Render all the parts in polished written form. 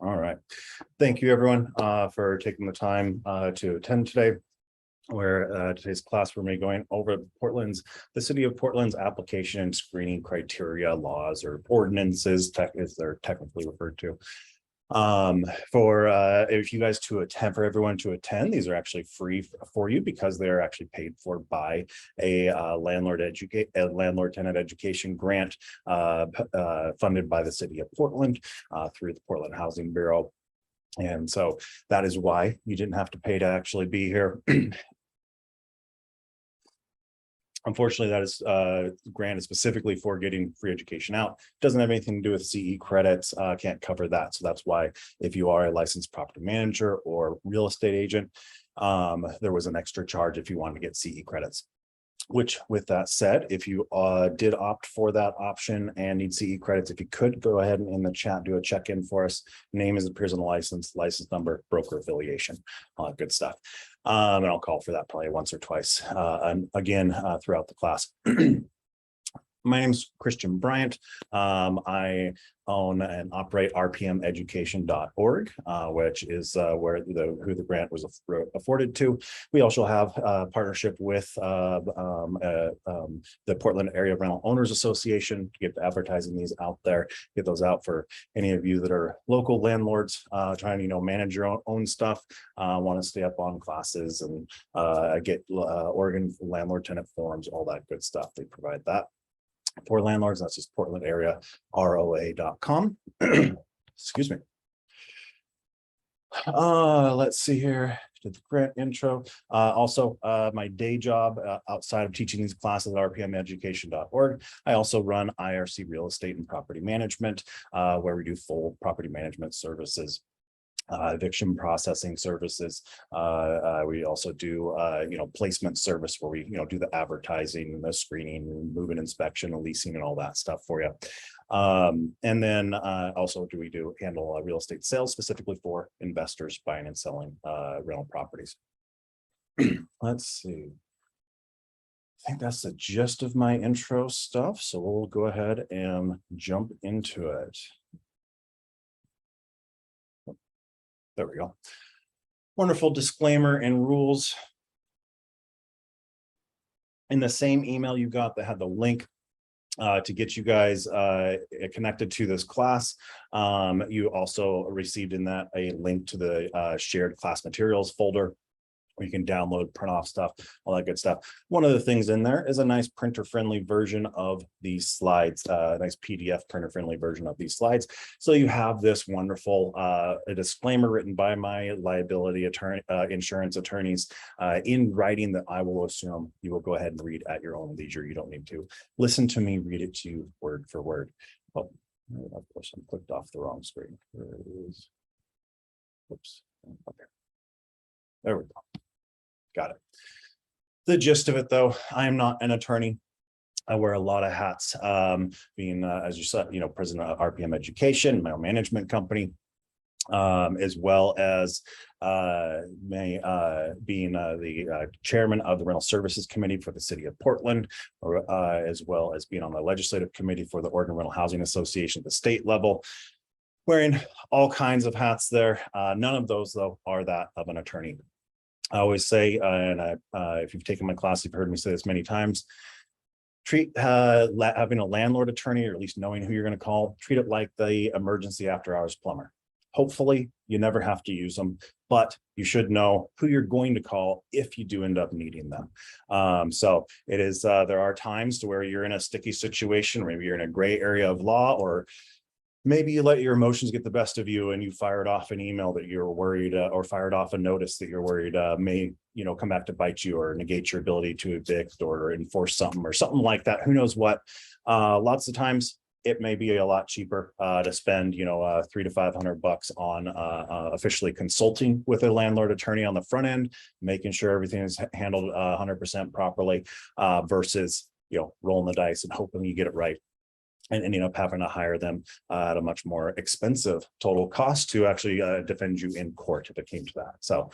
All right. Thank you, everyone, for taking the time to attend today. Where today's class we're going to be going over the city of Portland's application and screening criteria, laws, or ordinances, as they're technically referred to. For if you guys to attend, for everyone to attend, these are actually free for you because they're actually paid for by a landlord tenant education grant funded by the city of Portland through the Portland Housing Bureau. And so that is why you didn't have to pay to actually be here. Unfortunately, that is granted specifically for getting free education out. Doesn't have anything to do with CE credits, can't cover that. So that's why if you are a licensed property manager or real estate agent, there was an extra charge if you wanted to get CE credits. Which, with that said, if you did opt for that option and need CE credits, if you could go ahead and in the chat do a check-in for us. Name as appears on the license number, broker affiliation, all that good stuff. And I'll call for that probably once or twice and again throughout the class. My name is Christian Bryant. I own and operate rpmeducation.org, which is who the grant was afforded to. We also have a partnership with the Portland Area Rental Owners Association to get advertising these out there, get those out for any of you that are local landlords trying to manage your own stuff, want to stay up on classes and get Oregon landlord tenant forms, all that good stuff. They provide that for landlords. That's just Portland area ROA.com. Excuse me. Let's see here. Did the grant intro. Also, my day job outside of teaching these classes at rpmeducation.org, I also run IRC Real Estate and Property Management, where we do full property management services. Eviction processing services. We also do placement service where we do the advertising and the screening, move-in inspection, and leasing and all that stuff for you. And then also we do handle real estate sales specifically for investors buying and selling rental properties. Let's see. I think that's the gist of my intro stuff. So we'll go ahead and jump into it. There we go. Wonderful disclaimer and rules. In the same email you got that had the link to get you guys connected to this class, you also received in that a link to the shared class materials folder, where you can download, print off stuff, all that good stuff. One of the things in there is a nice printer-friendly version of these slides, a nice PDF printer-friendly version of these slides. So you have this wonderful a disclaimer written by my liability attorney, insurance attorneys in writing that I will assume you will go ahead and read at your own leisure. You don't need to listen to me read it to you word for word. Oh, of course, I clicked off the wrong screen. There it is. Oops. Okay. There we go. Got it. The gist of it, though, I am not an attorney. I wear a lot of hats, being, as you said, president of RPM Education, my own management company, as well as being the chairman of the Rental Services Committee for the City of Portland, as well as being on the legislative committee for the Oregon Rental Housing Association at the state level. Wearing all kinds of hats there. None of those, though, are that of an attorney. I always say, if you've taken my class, you've heard me say this many times, treat having a landlord attorney, or at least knowing who you're going to call, treat it like the emergency after hours plumber. Hopefully you never have to use them, but you should know who you're going to call if you do end up needing them. So it is, there are times to where you're in a sticky situation, maybe you're in a gray area of law, or maybe you let your emotions get the best of you and you fired off an email that you're worried or fired off a notice that you're worried may come back to bite you or negate your ability to evict or enforce something or something like that. Who knows what? Lots of times it may be a lot cheaper to spend $300 to $500 on officially consulting with a landlord attorney on the front end, making sure everything is handled 100% properly versus rolling the dice and hoping you get it right, and ending up having to hire them at a much more expensive total cost to actually defend you in court if it came to that. So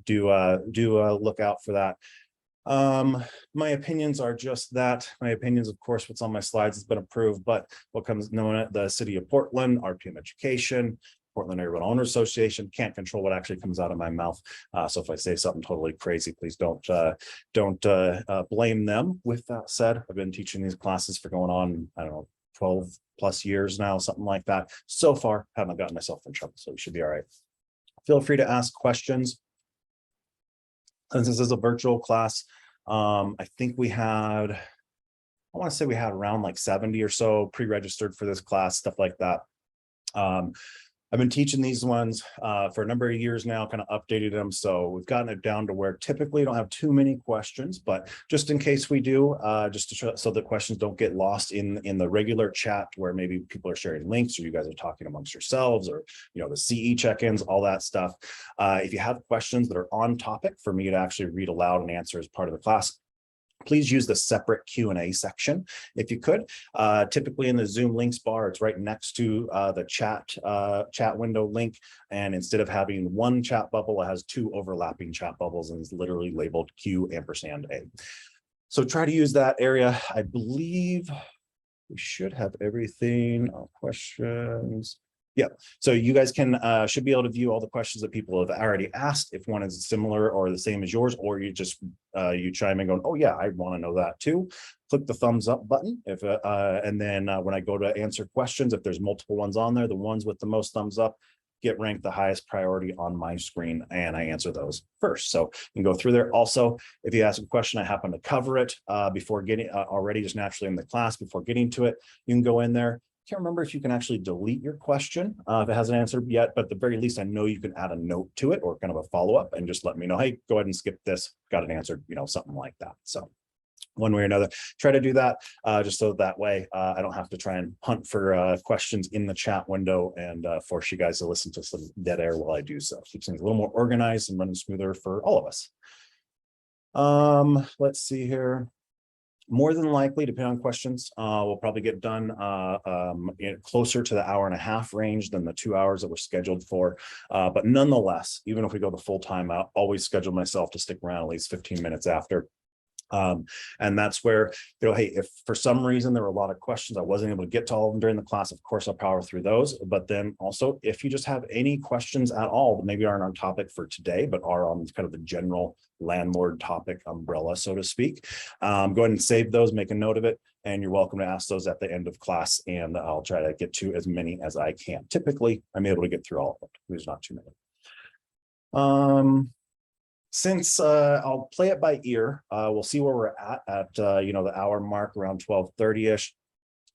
do look out for that. My opinions are just that. My opinions, of course, what's on my slides has been approved, but what comes known at the City of Portland, RPM Education, Portland Area Owner Association. Can't control what actually comes out of my mouth. So if I say something totally crazy, please don't blame them. With that said, I've been teaching these classes for going on, I don't know, 12 plus years now, something like that. So far, haven't gotten myself in trouble, so we should be all right. Feel free to ask questions. Since this is a virtual class, I think we had, I want to say we had around like 70 or so pre-registered for this class, stuff like that. I've been teaching these ones for a number of years now, kind of updated them. So we've gotten it down to where typically don't have too many questions, but just in case we do, just to try, so the questions don't get lost in the regular chat where maybe people are sharing links or you guys are talking amongst yourselves, or, you know, the CE check-ins, all that stuff. If you have questions that are on topic for me to actually read aloud and answer as part of the class, please use the separate Q&A section if you could. Typically in the Zoom links bar, it's right next to the chat window link. And instead of having one chat bubble, it has two overlapping chat bubbles and is literally labeled Q&A. So try to use that area. I believe we should have everything. Questions. Yeah, so you guys can should be able to view all the questions that people have already asked. If one is similar or the same as yours, or you just you chime in going, oh yeah, I want to know that too. Click the thumbs up button. If and then when I go to answer questions, if there's multiple ones on there, the ones with the most thumbs up get ranked the highest priority on my screen, and I answer those first. So you can go through there. Also, if you ask a question, I happen to cover it before getting already just naturally in the class before getting to it. You can go in there. Can't remember if you can actually delete your question if it hasn't answered yet, but at the very least, I know you can add a note to it or kind of a follow-up and just let me know, hey, go ahead and skip this, got it answered, you know, something like that. So one way or another, try to do that just so that way I don't have to try and hunt for questions in the chat window and force you guys to listen to some dead air while I do so. Keeps things a little more organized and running smoother for all of us. Let's see here. More than likely, depending on questions, we'll probably get done closer to the hour-and-a-half range than the 2 hours that we're scheduled for. But nonetheless, even if we go the full time, I'll always schedule myself to stick around at least 15 minutes after. And that's where, you know, hey, if for some reason there were a lot of questions, I wasn't able to get to all of them during the class, of course, I'll power through those. But then also, if you just have any questions at all that maybe aren't on topic for today, but are on kind of the general landlord topic umbrella, so to speak, go ahead and save those, make a note of it, and you're welcome to ask those at the end of class, and I'll try to get to as many as I can. Typically, I'm able to get through all of them. There's not too many. Since I'll play it by ear, we'll see where we're at you know, the hour mark around 12:30-ish.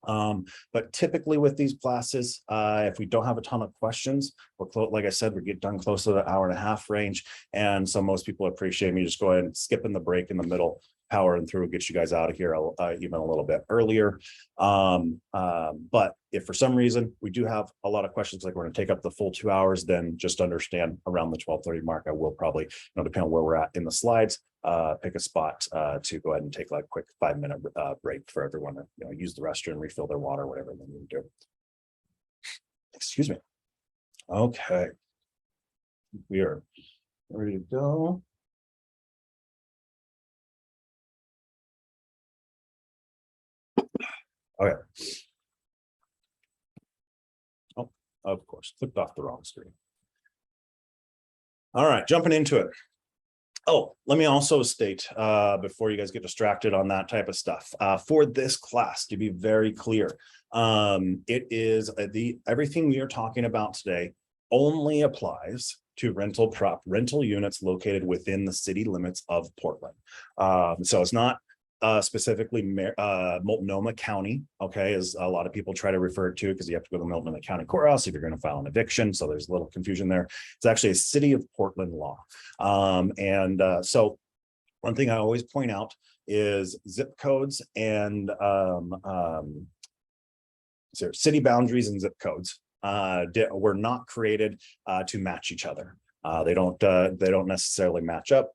But typically with these classes, if we don't have a ton of questions, we're like I said, we get done close to the hour-and-a-half range. And so most people appreciate me just go ahead and skipping the break in the middle, powering through, get you guys out of here even a little bit earlier. But if for some reason we do have a lot of questions, like we're going to take up the full 2 hours, then just understand around the 12:30 mark, I will probably, you know, depending on where we're at in the slides, pick a spot to go ahead and take like a quick 5-minute break for everyone to, you know, use the restroom, refill their water, whatever they need to do. Excuse me. Okay. We are ready to go. Okay. Oh, of course, clicked off the wrong screen. All right, jumping into it. Oh, let me also state before you guys get distracted on that type of stuff, for this class, to be very clear, it is everything we are talking about today only applies to rental units located within the city limits of Portland. So it's not specifically Multnomah County, okay, as a lot of people try to refer to, because you have to go to the Multnomah County courthouse if you're going to file an eviction. So there's a little confusion there. It's actually a city of Portland law. So one thing I always point out is zip codes and city boundaries and zip codes were not created to match each other. They don't necessarily match up.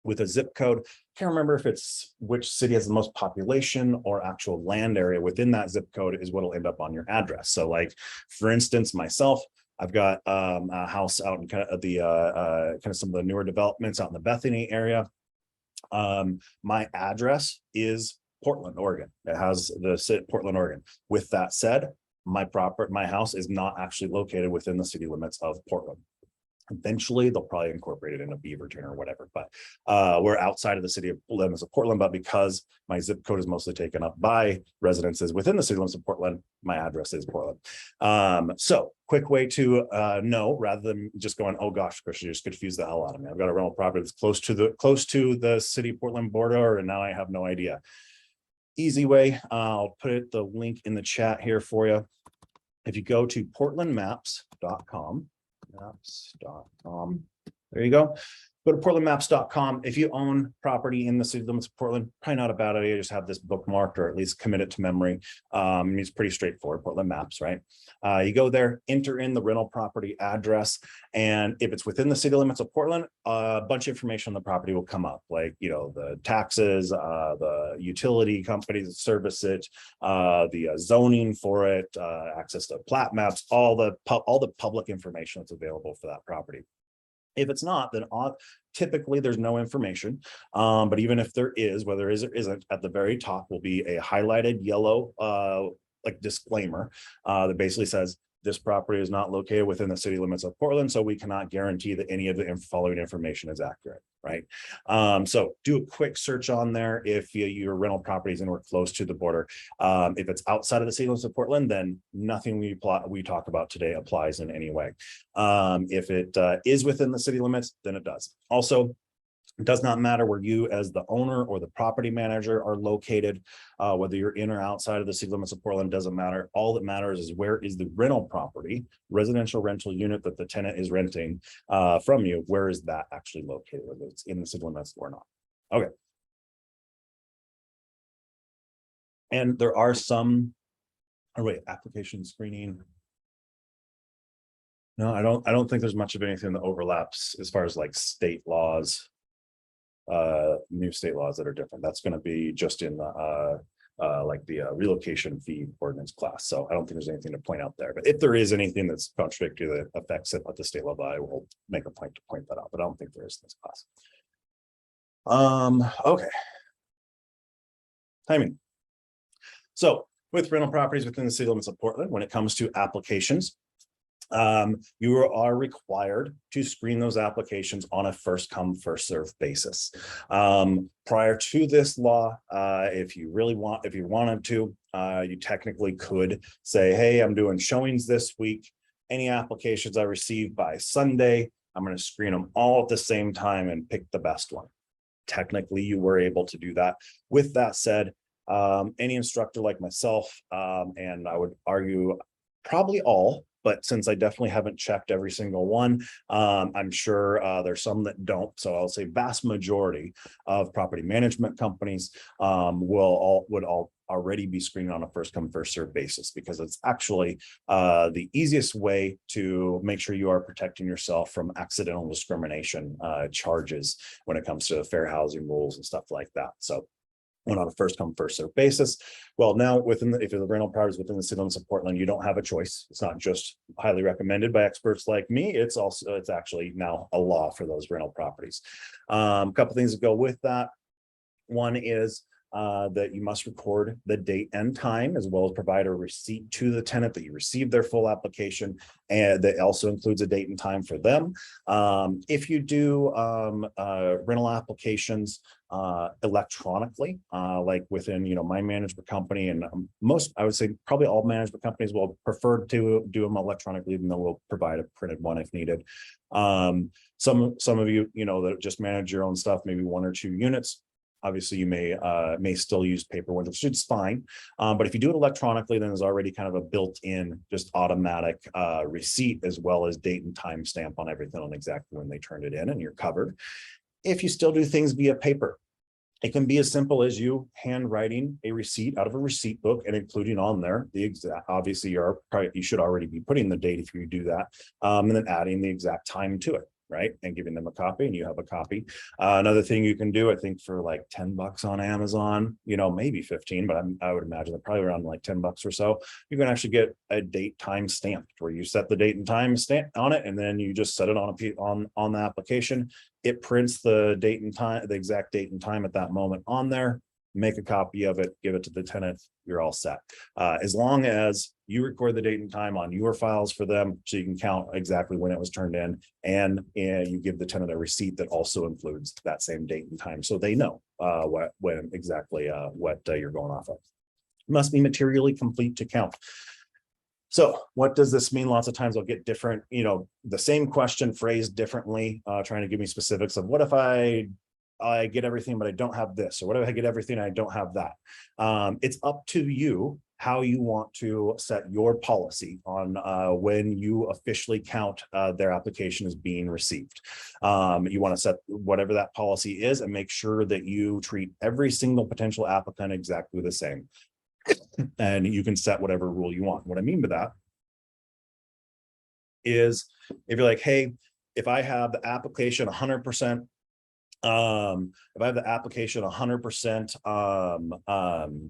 With a zip code, can't remember if it's which city has the most population or actual land area within that zip code is what'll end up on your address. So like, for instance, myself, I've got a house out in kind of the kind of some of the newer developments out in the Bethany area. My address is Portland, Oregon. It has the Portland, Oregon. With that said, my house is not actually located within the city limits of Portland. Eventually, they'll probably incorporate it in a Beaverton or whatever, but we're outside of the city limits of Portland. But because my zip code is mostly taken up by residences within the city limits of Portland, my address is Portland. So quick way to know, rather than just going, oh gosh, Chris, you just confused the hell out of me. I've got a rental property that's close to the city of Portland border, and now I have no idea. Easy way, I'll put the link in the chat here for you. If you go to portlandmaps.com, there you go. Go to portlandmaps.com. If you own property in the city limits of Portland, probably not a bad idea. Just have this bookmarked or at least commit it to memory. It's pretty straightforward. Portland Maps, right? You go there, enter in the rental property address, and if it's within the city limits of Portland, a bunch of information on the property will come up, like the taxes, the utility companies that service it, the zoning for it, access to plat maps, all the public information that's available for that property. If it's not, then typically there's no information. But even if there is, whether there is or isn't, at the very top will be a highlighted yellow like disclaimer that basically says this property is not located within the city limits of Portland, so we cannot guarantee that any of the following information is accurate, right? So do a quick search on there if your rental property is anywhere close to the border. If it's outside of the city limits of Portland, then nothing we talk about today applies in any way. If it is within the city limits, then it does. Also, it does not matter where you as the owner or the property manager are located, whether you're in or outside of the city limits of Portland, doesn't matter. All that matters is where is the rental property, residential rental unit that the tenant is renting from you, where is that actually located, whether it's in the city limits or not. Okay. And there are some, application screening. No, I don't think there's much of anything that overlaps as far as like state laws. New state laws that are different. That's going to be just in the relocation fee ordinance class. So I don't think there's anything to point out there. But if there is anything that's contradictory that affects it at the state level, I will make a point to point that out. But I don't think there is in this class. Okay. Timing. So with rental properties within the city limits of Portland, when it comes to applications, you are required to screen those applications on a first come first serve basis. Prior to this law, if you wanted to, you technically could say, hey, I'm doing showings this week. Any applications I receive by Sunday, I'm going to screen them all at the same time and pick the best one. Technically, you were able to do that. With that said, any instructor like myself, and I would argue probably all, but since I definitely haven't checked every single one, I'm sure there's some that don't. So I'll say vast majority of property management companies would already be screened on a first come first serve basis, because it's actually the easiest way to make sure you are protecting yourself from accidental discrimination charges when it comes to fair housing rules and stuff like that. So on a first come first serve basis. Well, now if the rental properties within the city limits of Portland, you don't have a choice. It's not just highly recommended by experts like me. It's actually now a law for those rental properties. A couple things that go with that. One is that you must record the date and time, as well as provide a receipt to the tenant that you received their full application, and that also includes a date and time for them. If you do rental applications electronically, like within my management company, and I would say probably all management companies will prefer to do them electronically, even though we'll provide a printed one if needed. Some of you that just manage your own stuff, maybe 1 or 2 units, obviously you may still use paper ones, which is fine. But if you do it electronically, then there's already kind of a built-in just automatic receipt, as well as date and time stamp on everything on exactly when they turned it in, and you're covered. If you still do things via paper, it can be as simple as you handwriting a receipt out of a receipt book and including on there the exact, obviously you should already be putting the date if you do that, and then adding the exact time to it, right? And giving them a copy, and you have a copy. Another thing you can do, I think for like $10 on Amazon, maybe 15, but I would imagine they're probably around like $10 or so. You can actually get a date time stamped where you set the date and time stamp on it, and then you just set it on the application. It prints the date and time, the exact date and time at that moment on there. Make a copy of it, give it to the tenant. You're all set. As long as You record the date and time on your files for them, so you can count exactly when it was turned in, and you give the tenant a receipt that also includes that same date and time, so they know what you're going off of. Must be materially complete to count. So what does this mean? Lots of times I'll get different, the same question phrased differently, trying to give me specifics of what if I get everything, but I don't have this, or what if I get everything and I don't have that? It's up to you how you want to set your policy on when you officially count their application as being received. You want to set whatever that policy is and make sure that you treat every single potential applicant exactly the same. And you can set whatever rule you want. What I mean by that is if you're like, hey, if I have the application 100%, if I have the application 100%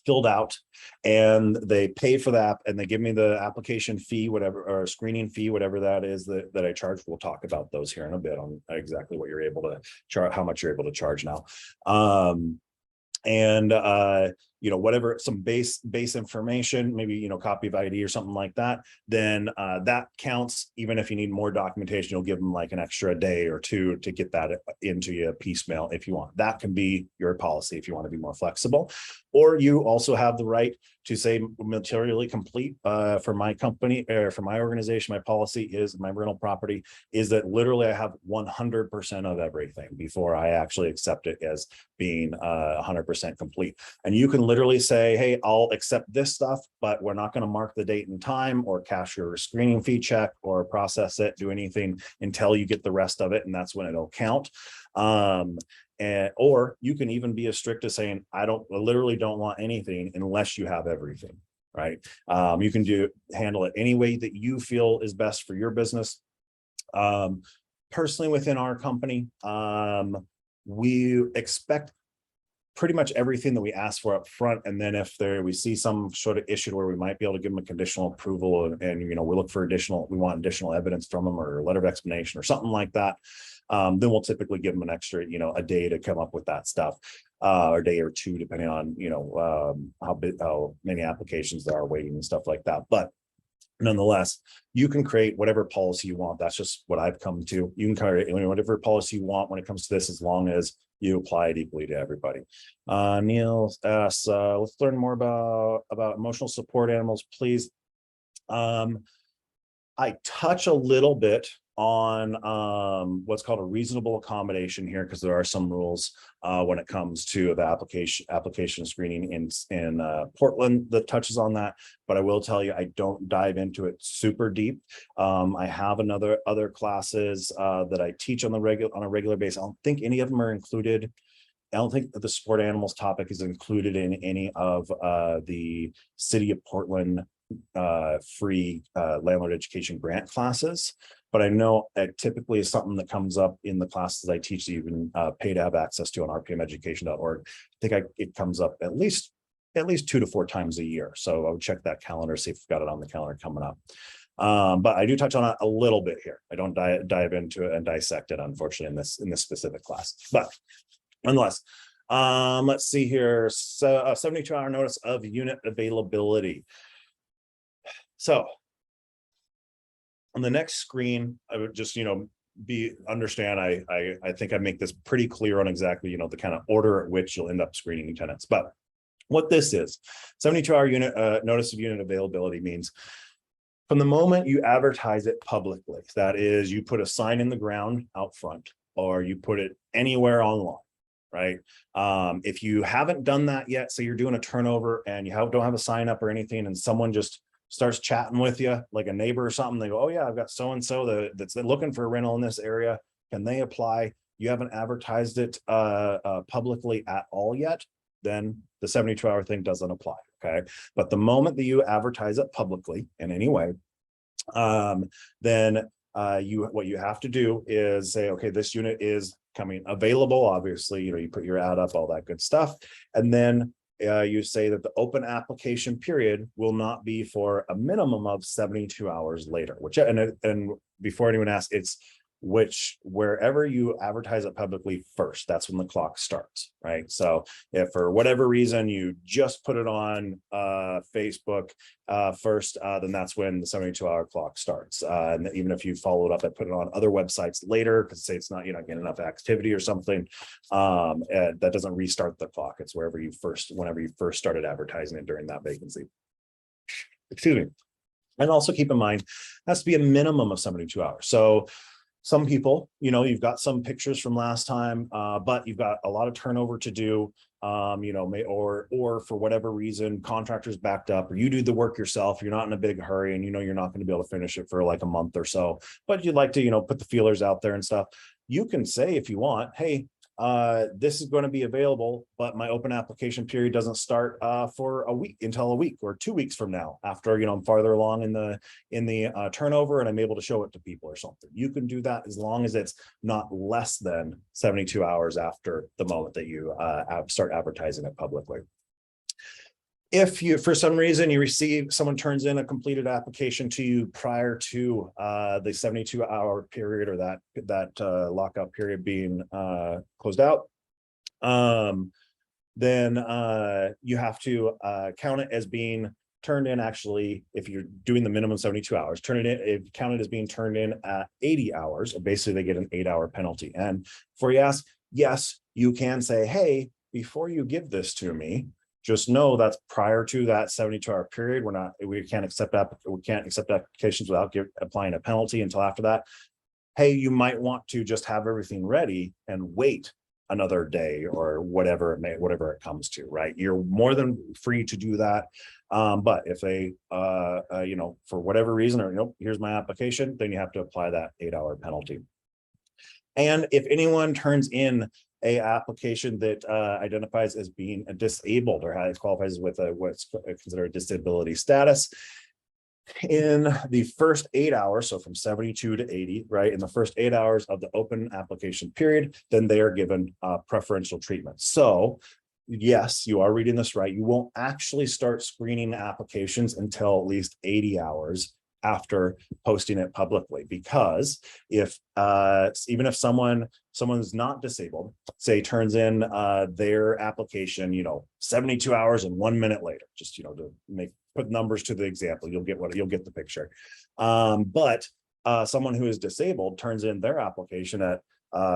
filled out, and they pay for that, and they give me the application fee, whatever, or screening fee, whatever that is that I charge. We'll talk about those here in a bit on exactly what you're able to charge, how much you're able to charge now. Whatever, some base information, maybe, copy of ID or something like that, then that counts. Even if you need more documentation, you'll give them like an extra day or two to get that into you piecemeal if you want. That can be your policy if you want to be more flexible. Or you also have the right to say materially complete. For my company, or for my organization, my policy is, my rental property is that literally I have 100% of everything before I actually accept it as being 100% complete. And you can literally say, hey, I'll accept this stuff, but we're not going to mark the date and time or cash your screening fee check or process it, do anything until you get the rest of it. And that's when it'll count. Or you can even be as strict as saying, I literally don't want anything unless you have everything, right? You can handle it any way that you feel is best for your business. Personally, within our company, we expect pretty much everything that we ask for up front, and then if we see some sort of issue where we might be able to give them a conditional approval, and we look for we want additional evidence from them, or a letter of explanation or something like that, then we'll typically give them an extra a day to come up with that stuff, or a day or two, depending on how many applications there are waiting and stuff like that. But nonetheless, you can create whatever policy you want. That's just what I've come to. You can create whatever policy you want when it comes to this, as long as you apply it equally to everybody. Neil asks, let's learn more about emotional support animals, please. I touch a little bit on what's called a reasonable accommodation here, because there are some rules when it comes to the application screening in Portland that touches on that. But I will tell you, I don't dive into it super deep. I have other classes that I teach on a regular basis. I don't think any of them are included. I don't think that the support animals topic is included in any of the City of Portland free landlord education grant classes. But I know it typically is something that comes up in the classes I teach that you can pay to have access to on rpmeducation.org. I think it comes up at least 2 to 4 times a year. So I would check that calendar, see if we've got it on the calendar coming up. But I do touch on it a little bit here. I don't dive into it and dissect it, unfortunately, in this specific class. But nonetheless, let's see here. So 72-hour notice of unit availability. So on the next screen, I would just, understand. I think I make this pretty clear on exactly, the kind of order at which you'll end up screening tenants. But what this is, 72-hour unit notice of unit availability means from the moment you advertise it publicly, that is, you put a sign in the ground out front, or you put it anywhere online, right? If you haven't done that yet, say you're doing a turnover and you don't have a sign up or anything, and someone just starts chatting with you, like a neighbor or something, they go, oh yeah, I've got so-and-so that's looking for a rental in this area. Can they apply? You haven't advertised it publicly at all yet, then the 72-hour thing doesn't apply, okay? But the moment that you advertise it publicly in any way, then what you have to do is say, okay, this unit is coming available. Obviously, you put your ad up, all that good stuff. And then you say that the open application period will not be for a minimum of 72 hours later, which, and before anyone asks, wherever you advertise it publicly first, that's when the clock starts, right? So if for whatever reason you just put it on Facebook first, then that's when the 72-hour clock starts. And even if you followed up and put it on other websites later, because say it's not, you're not getting enough activity or something, that doesn't restart the clock. It's whenever you first started advertising it during that vacancy. Excuse me. And also keep in mind, it has to be a minimum of 72 hours. So some people, you've got some pictures from last time, but you've got a lot of turnover to do, or for whatever reason, contractors backed up, or you do the work yourself. You're not in a big hurry, and you're not going to be able to finish it for like a month or so, but you'd like to, put the feelers out there and stuff. You can say, if you want, hey, this is going to be available, but my open application period doesn't start for until a week or 2 weeks from now, after I'm farther along in the turnover and I'm able to show it to people or something. You can do that as long as it's not less than 72 hours after the moment that you start advertising it publicly. If you, for some reason, someone turns in a completed application to you prior to the 72-hour period, or that lockout period being closed out, then you have to count it as being turned in. Actually, if you're doing the minimum 72 hours, count it as being turned in at 80 hours, or basically they get an 8-hour penalty. And before you ask, yes, you can say, hey, before you give this to me, just know that's prior to that 72-hour period. We can't accept applications without applying a penalty until after that. Hey, you might want to just have everything ready and wait another day or whatever it comes to, right? You're more than free to do that. But if they, for whatever reason, or nope, here's my application, then you have to apply that 8-hour penalty. And if anyone turns in a application that identifies as being disabled, or qualifies with what's considered a disability status, in the first 8 hours, so from 72 to 80, right, in the first 8 hours of the open application period, then they are given preferential treatment. So yes, you are reading this right. You won't actually start screening applications until at least 80 hours after posting it publicly, because if even if someone's not disabled, say turns in their application 72 hours and 1 minute later, just to put numbers to the example, you'll get the picture. But someone who is disabled turns in their application at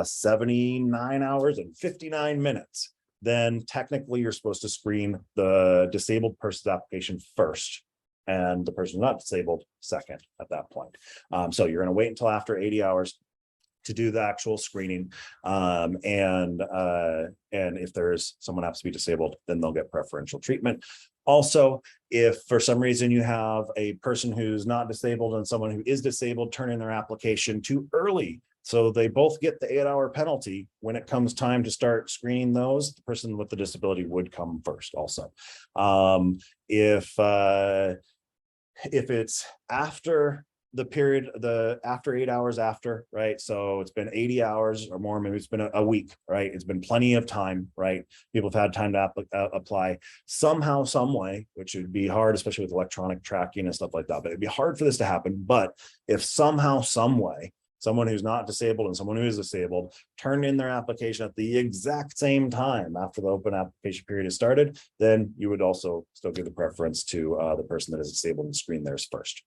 79 hours and 59 minutes, then technically you're supposed to screen the disabled person's application first, and the person not disabled second at that point. So you're going to wait until after 80 hours to do the actual screening. And if there's someone happens to be disabled, then they'll get preferential treatment. Also, if for some reason you have a person who's not disabled and someone who is disabled turn in their application too early, so they both get the 8-hour penalty, when it comes time to start screening those, the person with the disability would come first also. If it's after the period, after 8 hours after, right? So it's been 80 hours or more, maybe it's been a week, right? It's been plenty of time, right? People have had time to apply somehow, some way, which would be hard, especially with electronic tracking and stuff like that, but it'd be hard for this to happen. But if somehow, some way, someone who's not disabled and someone who is disabled turned in their application at the exact same time after the open application period has started, then you would also still give the preference to the person that is disabled and screen theirs first.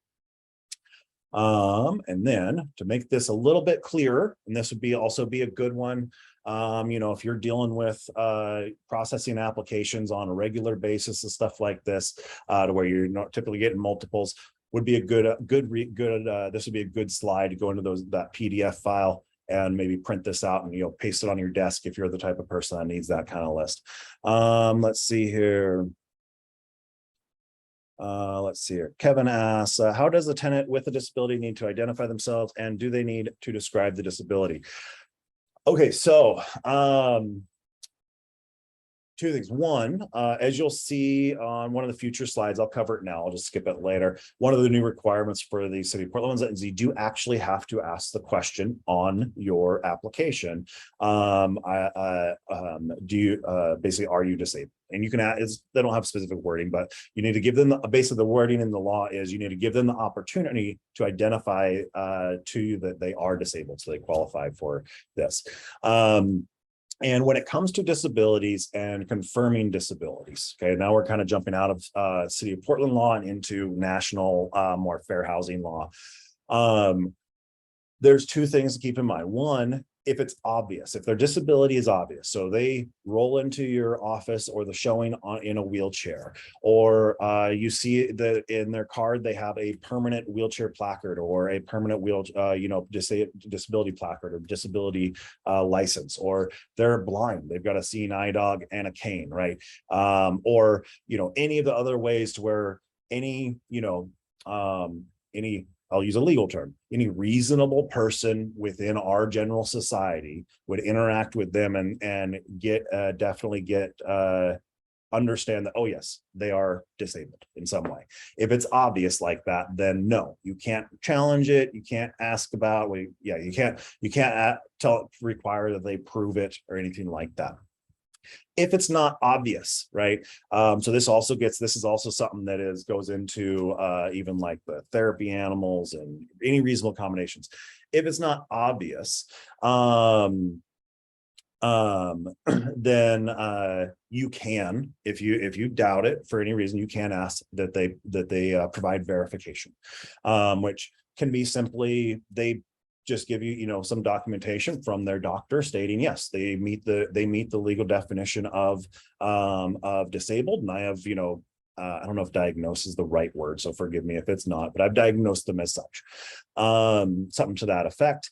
And then to make this a little bit clearer, and this would also be a good one, if you're dealing with processing applications on a regular basis and stuff like this, to where you're not typically getting multiples, would be a this would be a good slide to go into that PDF file and maybe print this out and paste it on your desk if you're the type of person that needs that kind of list. Let's see here. Kevin asks, how does the tenant with a disability need to identify themselves, and do they need to describe the disability? Okay, so two things. One, as you'll see on one of the future slides, I'll cover it now. I'll just skip it later. One of the new requirements for the city of Portland is you do actually have to ask the question on your application. Basically, are you disabled? And you can add, they don't have specific wording, but you need to give them basically the wording in the law is you need to give them the opportunity to identify to you that they are disabled, so they qualify for this. And when it comes to disabilities and confirming disabilities, okay, now we're kind of jumping out of City of Portland law and into national, more fair housing law. There's two things to keep in mind. One, if it's obvious, if their disability is obvious, so they roll into your office or the showing in a wheelchair, or you see that in their card they have a permanent wheelchair placard or a permanent disability placard or disability license, or they're blind, they've got a seeing eye dog and a cane, right? Or any of the other ways to where any I'll use a legal term, any reasonable person within our general society would interact with them and definitely understand that, oh yes, they are disabled in some way. If it's obvious like that, then no, you can't challenge it. You can't ask about, you can't require that they prove it or anything like that. If it's not obvious, right? So this is also something that goes into even like the therapy animals and any reasonable accommodations. If it's not obvious, then you can, if you doubt it for any reason, you can ask that they provide verification, which can be simply they just give you some documentation from their doctor stating yes, they meet the legal definition of disabled. And I have I don't know if diagnose is the right word, so forgive me if it's not, but I've diagnosed them as such, something to that effect.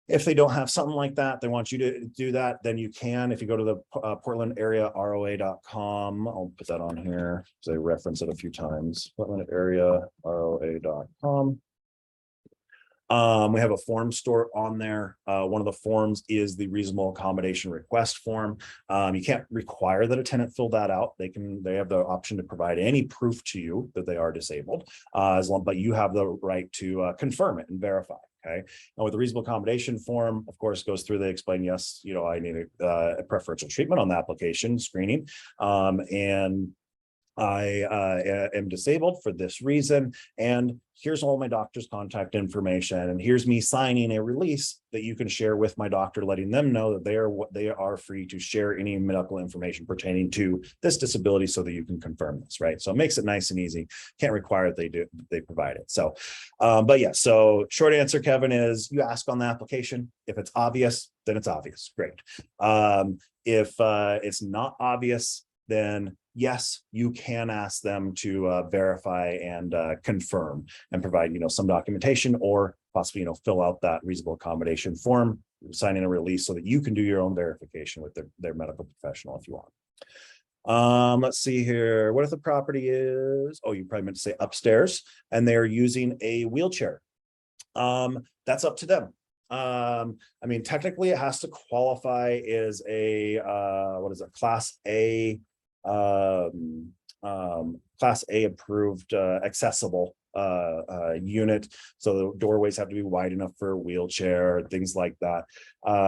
If they don't have something like that, they want you to do that, then you can. If you go to the Portland area ROA.com, I'll put that on here because I reference it a few times. Portland area ROA.com. We have a form store on there. One of the forms is the reasonable accommodation request form. You can't require that a tenant fill that out. They have the option to provide any proof to you that they are disabled, but you have the right to confirm it and verify. Okay. And with the reasonable accommodation form, of course, goes through, they explain, yes, I need a preferential treatment on the application screening. And I am disabled for this reason, and here's all my doctor's contact information, and here's me signing a release that you can share with my doctor, letting them know that they are free to share any medical information pertaining to this disability so that you can confirm this, right? So it makes it nice and easy. Can't require that they provide it. So, but yeah, so short answer, Kevin, is you ask on the application. If it's obvious, then it's obvious. Great. If it's not obvious, then yes, you can ask them to verify and confirm and provide, some documentation, or possibly, fill out that reasonable accommodation form, signing a release so that you can do your own verification with their medical professional if you want. Let's see here. What if the property is, you probably meant to say upstairs, and they're using a wheelchair? That's up to them. I mean, technically it has to qualify as a, Class A, Class A approved accessible unit, so the doorways have to be wide enough for a wheelchair, things like that,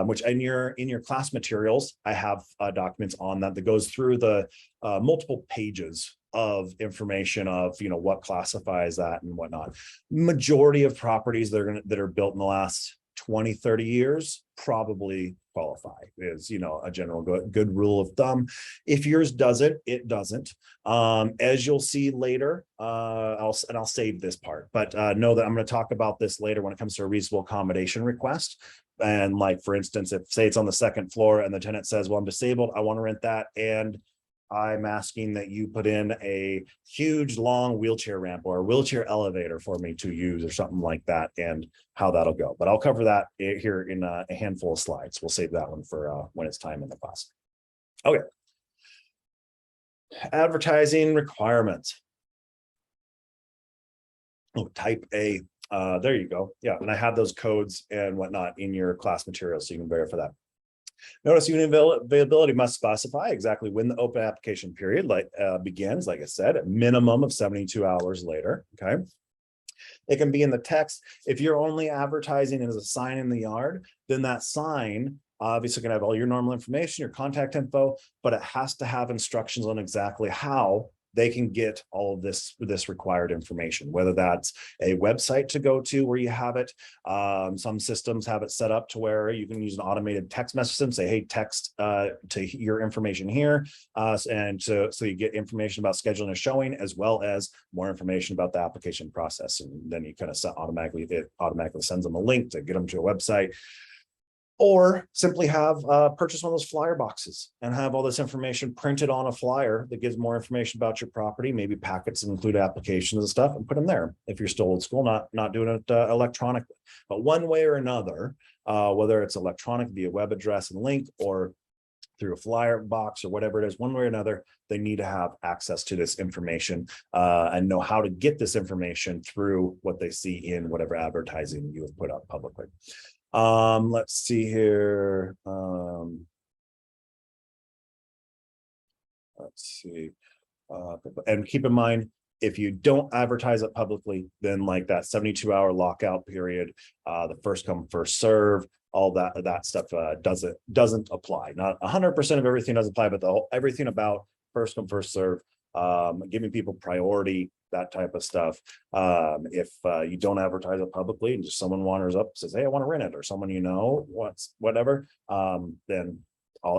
which in your class materials I have documents on that goes through the multiple pages of information of what classifies that and whatnot. Majority of properties that are built in the last 20-30 years probably qualify, is a general good rule of thumb. If yours doesn't, it doesn't. As you'll see later, I'll save this part, but know that I'm going to talk about this later when it comes to a reasonable accommodation request. And like, for instance, if say it's on the second floor and the tenant says, well, I'm disabled, I want to rent that, and I'm asking that you put in a huge long wheelchair ramp or a wheelchair elevator for me to use or something like that, and how that'll go. But I'll cover that here in a handful of slides. We'll save that one for when it's time in the class. Okay. Advertising requirements. Type A. There you go. Yeah, and I have those codes and whatnot in your class materials, so you can verify that. Notice unit availability must specify exactly when the open application period begins, like I said, a minimum of 72 hours later, okay? It can be in the text. If you're only advertising as a sign in the yard, then that sign obviously can have all your normal information, your contact info, but it has to have instructions on exactly how they can get all of this required information, whether that's a website to go to where you have it. Some systems have it set up to where you can use an automated text message and say, hey, text to your information here. So you get information about scheduling a showing, as well as more information about the application process. And then you kind of it automatically sends them a link to get them to a website. Or simply have purchase one of those flyer boxes and have all this information printed on a flyer that gives more information about your property, maybe packets that include applications and stuff, and put them there. If you're still old school, not doing it electronically, but one way or another, whether it's electronic via web address and link or through a flyer box or whatever it is, one way or another, they need to have access to this information and know how to get this information through what they see in whatever advertising you have put up publicly. Let's see here. Let's see. And keep in mind, if you don't advertise it publicly, then like that 72-hour lockout period, the first come, first serve, all that stuff doesn't apply. Not 100% of everything doesn't apply, but everything about first come, first serve, giving people priority, that type of stuff. If you don't advertise it publicly and just someone wanders up, says, hey, I want to rent it, or someone whatever, then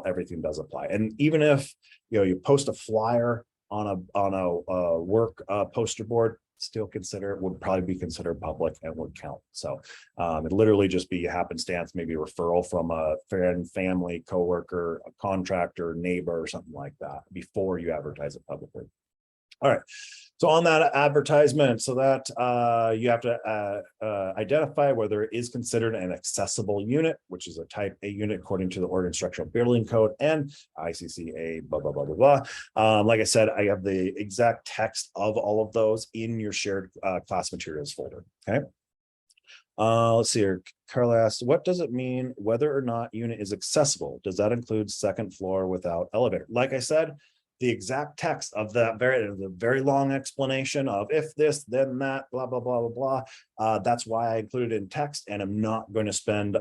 everything does apply. And even if you post a flyer on a work poster board, still would probably be considered public and would count. So it literally just be happenstance, maybe a referral from a friend, family, coworker, a contractor, neighbor, or something like that before you advertise it publicly. All right. So on that advertisement, so that you have to identify whether it is considered an accessible unit, which is a type A unit according to the Oregon Structural Building Code and ICCA, blah, blah, blah, blah, blah. Like I said, I have the exact text of all of those in your shared class materials folder. Okay. Let's see here. Carla asked, what does it mean whether or not unit is accessible? Does that include second floor without elevator? Like I said, the exact text of that very long explanation of if this, then that, blah, blah, blah, blah, blah. That's why I included it in text, and I'm not going to spend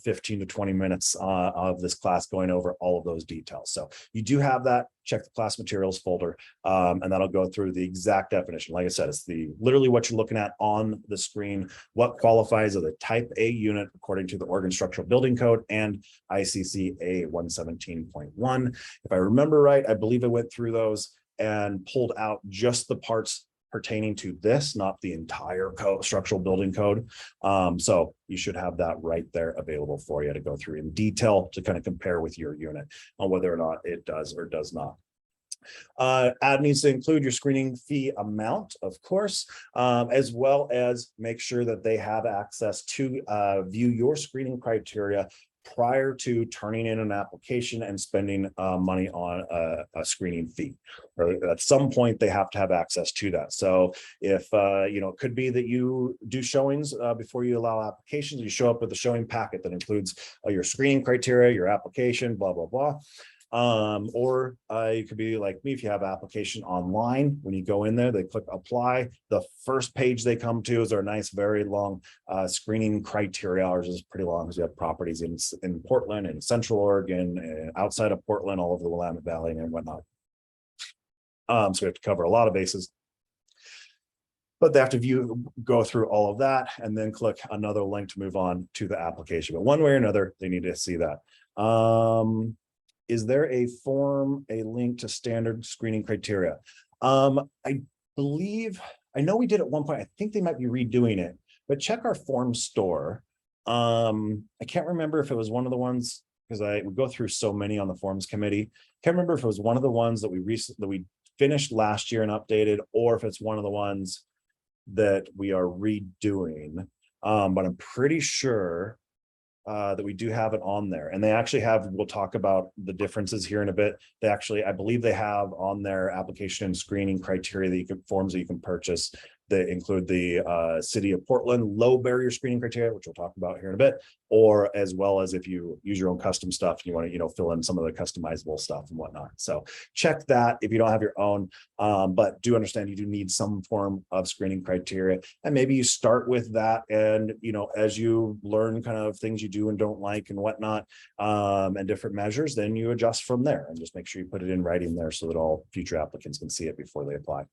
15 to 20 minutes of this class going over all of those details. So you do have that. Check the class materials folder, and that'll go through the exact definition. Like I said, it's literally what you're looking at on the screen, what qualifies as a type A unit according to the Oregon Structural Building Code and ICCA 117.1. If I remember right, I believe I went through those and pulled out just the parts pertaining to this, not the entire structural building code. So you should have that right there available for you to go through in detail to kind of compare with your unit on whether or not it does or does not. Ad needs to include your screening fee amount, of course, as well as make sure that they have access to view your screening criteria prior to turning in an application and spending money on a screening fee. Or at some point, they have to have access to that. So if, it could be that you do showings before you allow applications, you show up with a showing packet that includes your screening criteria, your application, blah, blah, blah. Or you could be like me, if you have application online, when you go in there, they click apply. The first page they come to is our nice, very long screening criteria. Ours is pretty long because we have properties in Portland and Central Oregon, and outside of Portland, all over the Willamette Valley and whatnot. So we have to cover a lot of bases. But they have to go through all of that and then click another link to move on to the application. But one way or another, they need to see that. Is there a link to standard screening criteria? I know we did at one point. I think they might be redoing it, but check our form store. I can't remember if it was one of the ones, because we go through so many on the forms committee. Can't remember if it was one of the ones that we finished last year and updated, or if it's one of the ones that we are redoing. But I'm pretty sure that we do have it on there, and they actually we'll talk about the differences here in a bit. I believe they have on their application and screening criteria forms that you can purchase that include the City of Portland low barrier screening criteria, which we'll talk about here in a bit, or as well as if you use your own custom stuff, you want to, fill in some of the customizable stuff and whatnot. So check that if you don't have your own, but do understand you do need some form of screening criteria. And maybe you start with that, and as you learn kind of things you do and don't like and whatnot, and different measures, then you adjust from there, and just make sure you put it in writing there so that all future applicants can see it before they apply.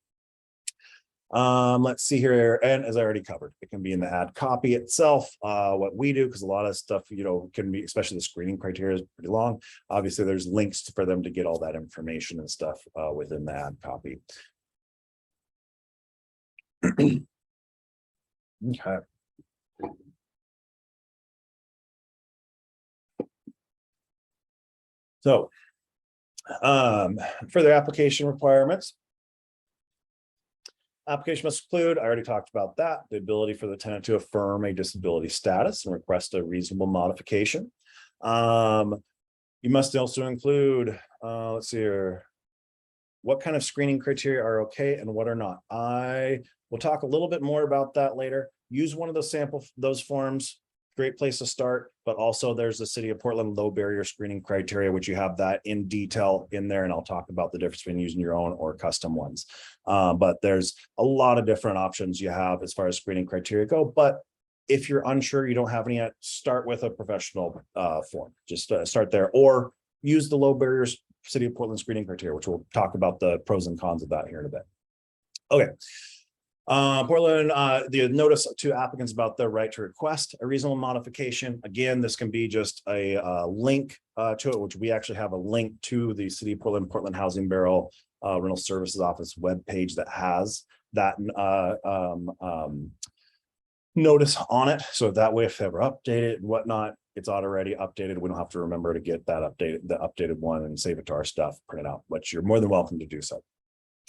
Let's see here. And as I already covered, it can be in the ad copy itself. What we do, because a lot of stuff, can be, especially the screening criteria is pretty long. Obviously, there's links for them to get all that information and stuff within the ad copy. Okay. So, further application requirements. Application must include, I already talked about that, the ability for the tenant to affirm a disability status and request a reasonable modification. You must also include, let's see here, what kind of screening criteria are okay and what are not. I will talk a little bit more about that later. Use one of those forms. Great place to start, but also there's the City of Portland low barrier screening criteria, which you have that in detail in there, and I'll talk about the difference between using your own or custom ones. But there's a lot of different options you have as far as screening criteria go. But if you're unsure, you don't have any yet, start with a professional form. Just start there, or use the low barriers City of Portland screening criteria, which we'll talk about the pros and cons of that here in a bit. Okay. Portland, the notice to applicants about the right to request a reasonable modification. Again, this can be just a link to it, which we actually have a link to the City of Portland Housing Bureau Rental Services Office webpage that has that notice on it. So that way, if ever updated and whatnot, it's already updated. We don't have to remember to get that the updated one and save it to our stuff, print it out, but you're more than welcome to do so.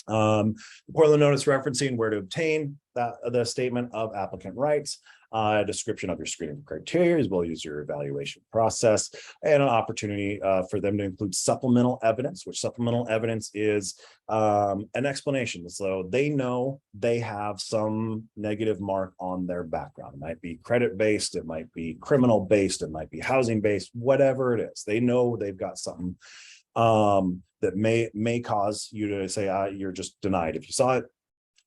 The Portland notice referencing where to obtain the statement of applicant rights, a description of your screening criteria, as well as your evaluation process, and an opportunity for them to include supplemental evidence, which supplemental evidence is an explanation. So they know they have some negative mark on their background. It might be credit-based, it might be criminal-based, it might be housing-based, whatever it is. They know they've got something that may cause you to say you're just denied if you saw it.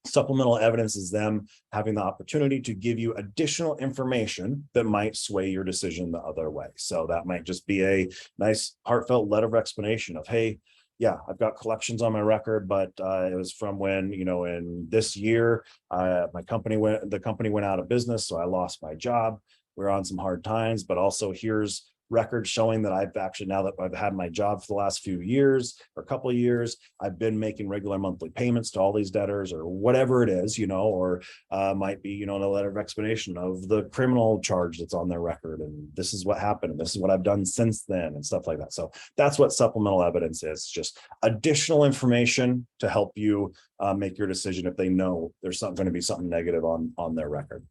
Supplemental evidence is them having the opportunity to give you additional information that might sway your decision the other way. So that might just be a nice heartfelt letter of explanation of, hey, yeah, I've got collections on my record, but it was from when, in this year, the company went out of business, so I lost my job. We're on some hard times, but also here's records showing that I've actually, now that I've had my job for the last few years or a couple of years, I've been making regular monthly payments to all these debtors or whatever it is, or might be, a letter of explanation of the criminal charge that's on their record. And this is what happened. And this is what I've done since then and stuff like that. So that's what supplemental evidence is, just additional information to help you make your decision if they know there's going to be something negative on their record.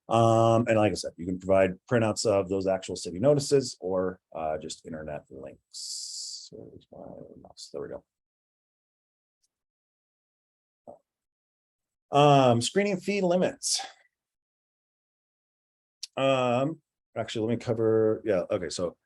And like I said, you can provide printouts of those actual city notices or just internet links. There we go. Screening fee limits. Actually, let me cover. Yeah. Okay. So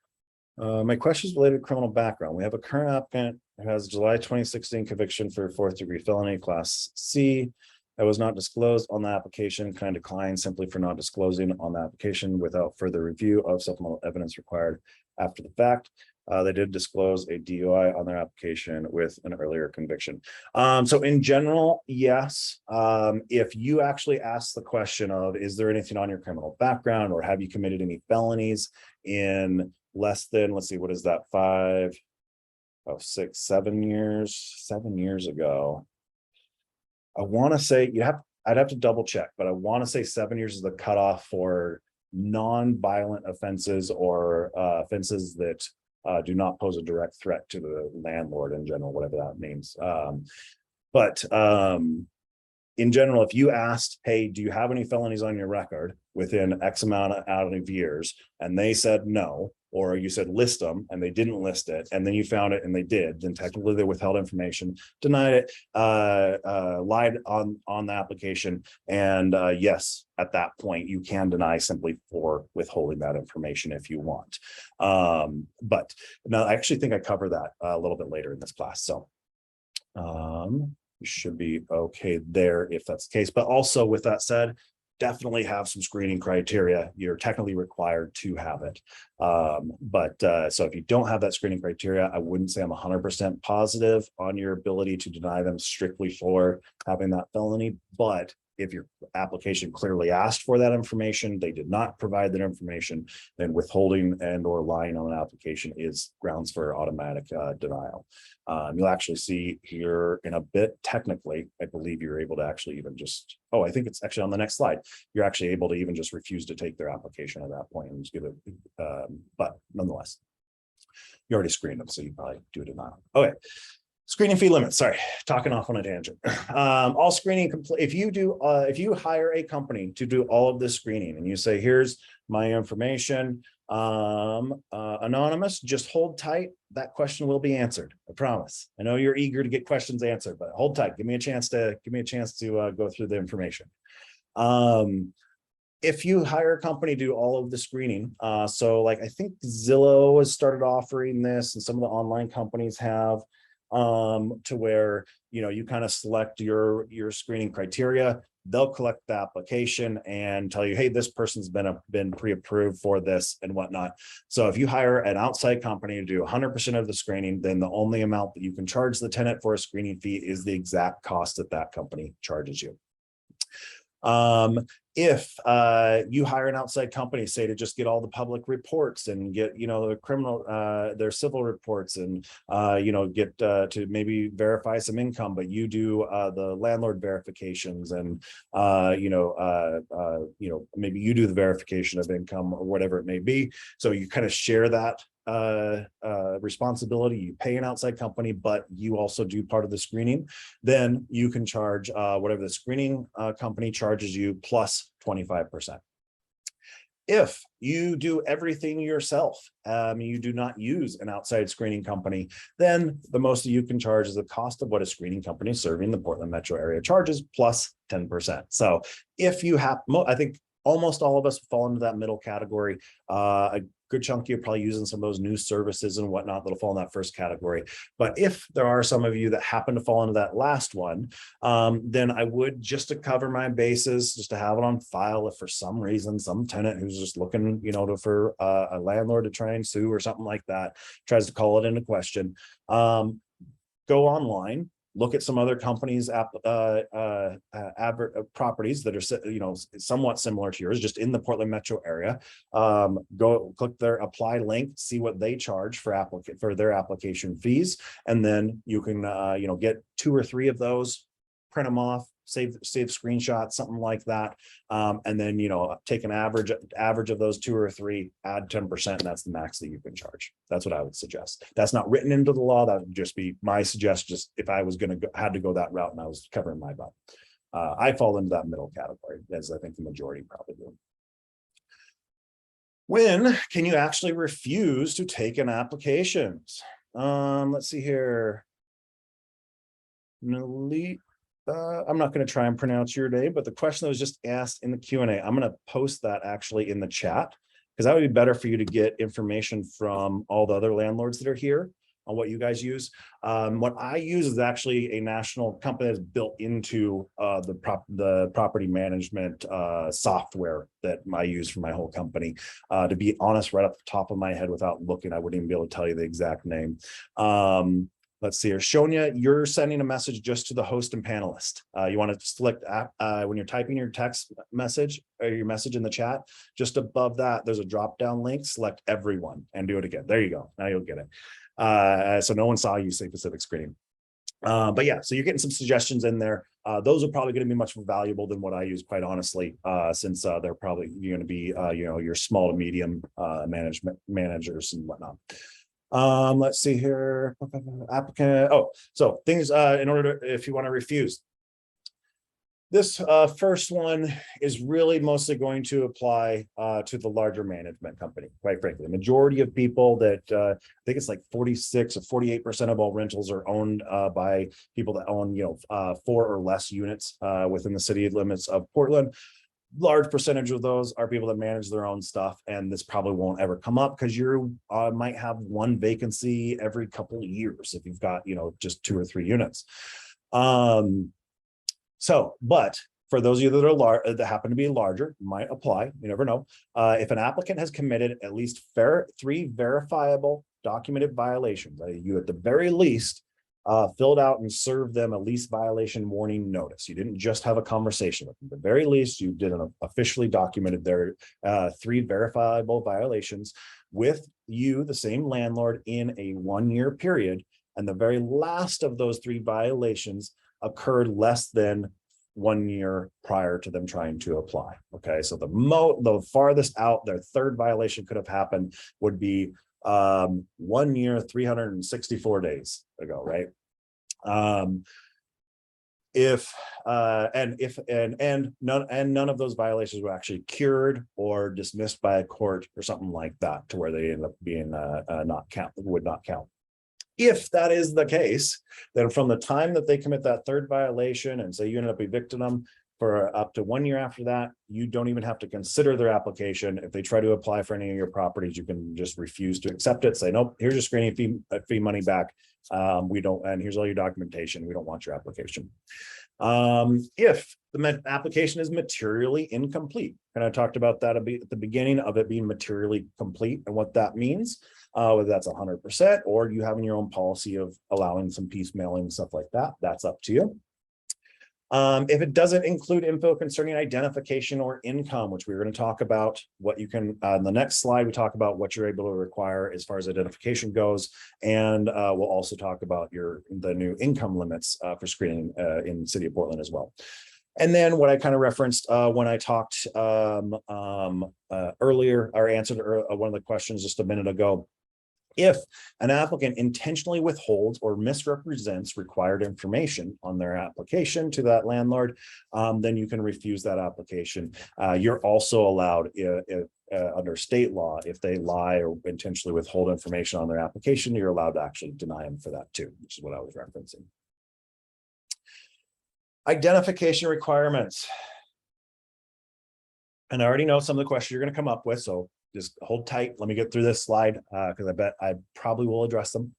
my question is related to criminal background. We have a current applicant who has July 2016 conviction for 4th-degree felony class C. That was not disclosed on the application, kind of declined simply for not disclosing on the application without further review of supplemental evidence required after the fact. They did disclose a DUI on their application with an earlier conviction. So in general, yes. If you actually ask the question of, is there anything on your criminal background or have you committed any felonies in less than, let's see, what is that, 7 years ago. I want to say I'd have to double check, but I want to say 7 years is the cutoff for non-violent offenses or offenses that do not pose a direct threat to the landlord in general, whatever that means. But in general, if you asked, hey, do you have any felonies on your record within X amount of years, and they said no, or you said list them and they didn't list it, and then you found it and they did, then technically they withheld information, denied it, lied on the application. And yes, at that point, you can deny simply for withholding that information if you want. But no, I actually think I cover that a little bit later in this class. So you should be okay there if that's the case. But also with that said, definitely have some screening criteria. You're technically required to have it. So if you don't have that screening criteria, I wouldn't say I'm 100% positive on your ability to deny them strictly for having that felony. But if your application clearly asked for that information, they did not provide that information, then withholding and or lying on an application is grounds for automatic denial. You'll actually see here in a bit, technically, I believe you're able to actually even just, oh, I think it's actually on the next slide. You're actually able to even just refuse to take their application at that point and just give it, but nonetheless, you already screened them, so you probably do a denial. Okay. Screening fee limits. Sorry, talking off on a tangent. All screening, if you hire a company to do all of this screening and you say, here's my information, anonymous, just hold tight. That question will be answered. I promise. I know you're eager to get questions answered, but hold tight. Give me a chance to go through the information. If you hire a company to do all of the screening, so like I think Zillow has started offering this, and some of the online companies have, to where, you know, you kind of select your screening criteria. They'll collect the application and tell you, hey, this person's been pre-approved for this and whatnot. So if you hire an outside company to do 100% of the screening, then the only amount that you can charge the tenant for a screening fee is the exact cost that that company charges you. If you hire an outside company, say, to just get all the public reports and get, you know, the criminal, their civil reports, and you know, get to maybe verify some income, but you do the landlord verifications, and you know, maybe you do the verification of income or whatever it may be. So you kind of share that responsibility. You pay an outside company, but you also do part of the screening. Then you can charge whatever the screening company charges you plus 25%. If you do everything yourself, you do not use an outside screening company, then the most that you can charge is the cost of what a screening company serving the Portland metro area charges plus 10%. So if you have, I think almost all of us fall into that middle category. A good chunk of you are probably using some of those new services and whatnot that'll fall in that first category. But if there are some of you that happen to fall into that last one, then I would, just to cover my bases, just to have it on file, if for some reason some tenant who's just looking, you know, for a landlord to try and sue or something like that tries to call it into question, go online. Look at some other companies' properties that are, you know, somewhat similar to yours, just in the Portland metro area. Go click their apply link, see what they charge for their application fees, and then you can, you know, get 2 or 3 of those, print them off, save screenshots, something like that, and then, you know, take an average of those 2 or 3, add 10%, and that's the max that you can charge. That's what I would suggest. That's not written into the law. That would just be my suggestion, just if I was going to had to go that route and I was covering my butt. I fall into that middle category, as I think the majority probably do. When can you actually refuse to take an application? Let's see here. I'm not going to try and pronounce your name, but the question that was just asked in the Q&A, I'm going to post that actually in the chat, because that would be better for you to get information from all the other landlords that are here on what you guys use. What I use is actually a national company that's built into the property management software that I use for my whole company. To be honest, right off the top of my head, without looking, I wouldn't even be able to tell you the exact name. Let's see here. Shonya, you're sending a message just to the host and panelist. You want to select when you're typing your text message or your message in the chat, just above that, there's a drop down link, select everyone and do it again. There you go. Now you'll get it. So no one saw you say Pacific Screening. But yeah, so you're getting some suggestions in there. Those are probably going to be much more valuable than what I use, quite honestly, since they're probably going to be, you know, your small to medium managers and whatnot. Let's see here. Applicant. Oh, so things in order to, if you want to refuse. This first one is really mostly going to apply to the larger management company, quite frankly. The majority of people that I think it's like 46 or 48% of all rentals are owned by people that own, 4 or less units within the city limits of Portland. Large percentage of those are people that manage their own stuff, and this probably won't ever come up because you might have one vacancy every couple of years if you've got, just 2 or 3 units. But for those of you that are that happen to be larger, might apply. You never know. If an applicant has committed at least 3 verifiable documented violations, you at the very least filled out and served them a lease violation warning notice. You didn't just have a conversation with them. At the very least, you did officially documented their 3 verifiable violations with you, the same landlord, in a 1-year period. And the very last of those 3 violations occurred less than 1 year prior to them trying to apply. Okay, so the farthest out their 3rd violation could have happened would be 1 year, 364 days ago, right? None of those violations were actually cured or dismissed by a court or something like that, to where they end up being would not count. If that is the case, then from the time that they commit that 3rd violation and say you ended up evicting them for up to 1 year after that, you don't even have to consider their application. If they try to apply for any of your properties, you can just refuse to accept it. Say, nope, here's your screening fee money back. We don't, and here's all your documentation. We don't want your application. If the application is materially incomplete, and I talked about that at the beginning of it being materially complete and what that means, whether that's 100% or you having your own policy of allowing some piecemealing and stuff like that, that's up to you. If it doesn't include info concerning identification or income, which we're going to talk about, what you can, on the next slide, we talk about what you're able to require as far as identification goes. And we'll also talk about the new income limits for screening in the city of Portland as well. And then what I kind of referenced when I talked earlier, or answered one of the questions just a minute ago. If an applicant intentionally withholds or misrepresents required information on their application to that landlord, then you can refuse that application. You're also allowed, under state law, if they lie or intentionally withhold information on their application, you're allowed to actually deny them for that too, which is what I was referencing. Identification requirements. And I already know some of the questions you're going to come up with, so just hold tight. Let me get through this slide because I bet I probably will address them.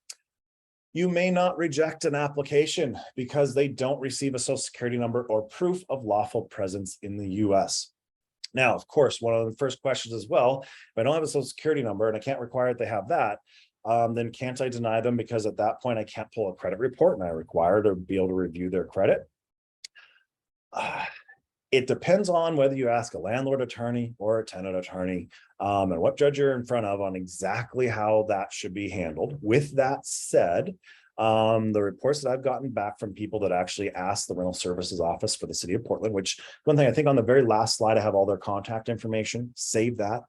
You may not reject an application because they don't receive a social security number or proof of lawful presence in the US. Now, of course, one of the first questions as well, if I don't have a social security number and I can't require that they have that, then can't I deny them because at that point I can't pull a credit report and I require to be able to review their credit? It depends on whether you ask a landlord attorney or a tenant attorney and what judge you're in front of on exactly how that should be handled. With that said, the reports that I've gotten back from people that actually asked the rental services office for the city of Portland, which one thing I think on the very last slide, I have all their contact information, save that.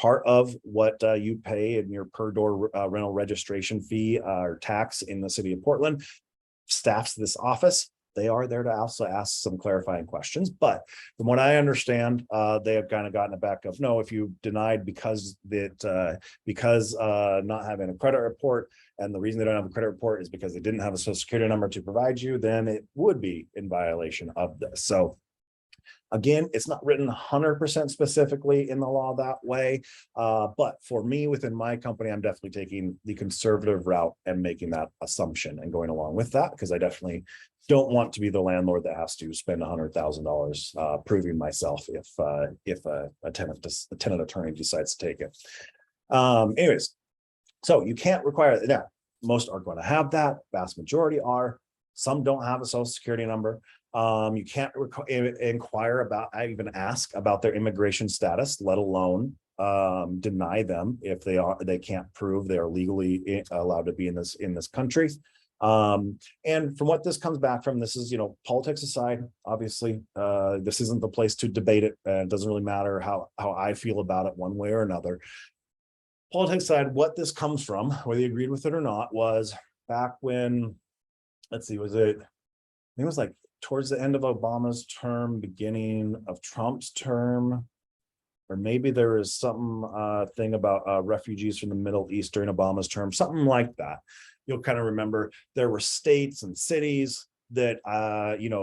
Part of what you pay in your per door rental registration fee or tax in the city of Portland staffs this office. They are there to also ask some clarifying questions, but from what I understand, they have kind of gotten it back of no, if you denied because not having a credit report, and the reason they don't have a credit report is because they didn't have a social security number to provide you, then it would be in violation of this. So again, it's not written 100% specifically in the law that way, but for me within my company, I'm definitely taking the conservative route and making that assumption and going along with that, because I definitely don't want to be the landlord that has to spend $100,000 proving myself if a tenant attorney decides to take it. Anyways, so you can't require that. Now, most are going to have that. Vast majority are. Some don't have a social security number. You can't inquire about, even ask about their immigration status, let alone deny them if they can't prove they are legally allowed to be in this country. And from what this comes back from, this is, politics aside, obviously, this isn't the place to debate it. It doesn't really matter how I feel about it one way or another. Politics aside, what this comes from, whether you agreed with it or not, was back when, let's see, I think it was like towards the end of Obama's term, beginning of Trump's term, or maybe there is some thing about refugees from the Middle East during Obama's term, something like that. You'll kind of remember there were states and cities that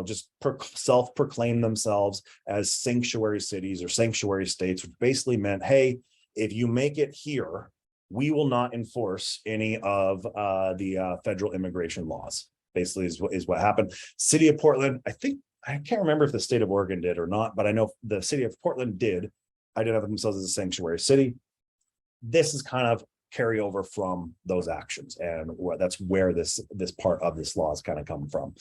just self-proclaim themselves as sanctuary cities or sanctuary states, which basically meant, hey, if you make it here, we will not enforce any of the federal immigration laws. Basically is what happened. City of Portland, I can't remember if the state of Oregon did or not, but I know the city of Portland did identify themselves as a sanctuary city. This is kind of carryover from those actions, and that's where this part of this law is kind of come from.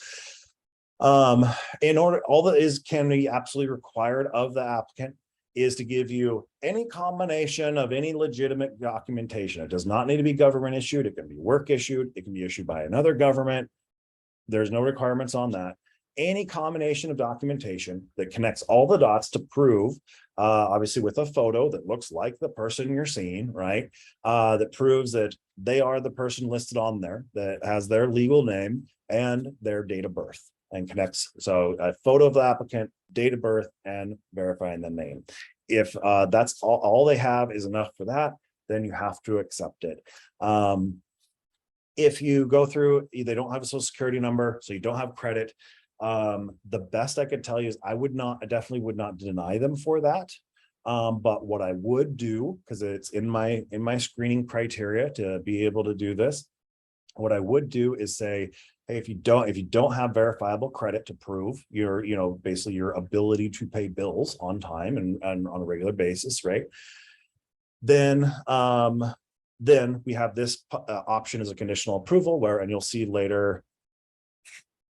In order, all that can be absolutely required of the applicant is to give you any combination of any legitimate documentation. It does not need to be government issued. It can be work issued. It can be issued by another government. There's no requirements on that. Any combination of documentation that connects all the dots to prove, obviously with a photo that looks like the person you're seeing, right? That proves that they are the person listed on there, that has their legal name and their date of birth, and connects. So a photo of the applicant, date of birth, and verifying the name. If that's all they have is enough for that, then you have to accept it. If you go through, they don't have a social security number, so you don't have credit. The best I could tell you is I definitely would not deny them for that. But what I would do, because it's in my screening criteria to be able to do this, what I would do is say, hey, if you don't have verifiable credit to prove your, basically your ability to pay bills on time and on a regular basis, right? Then we have this option as a conditional approval and you'll see later,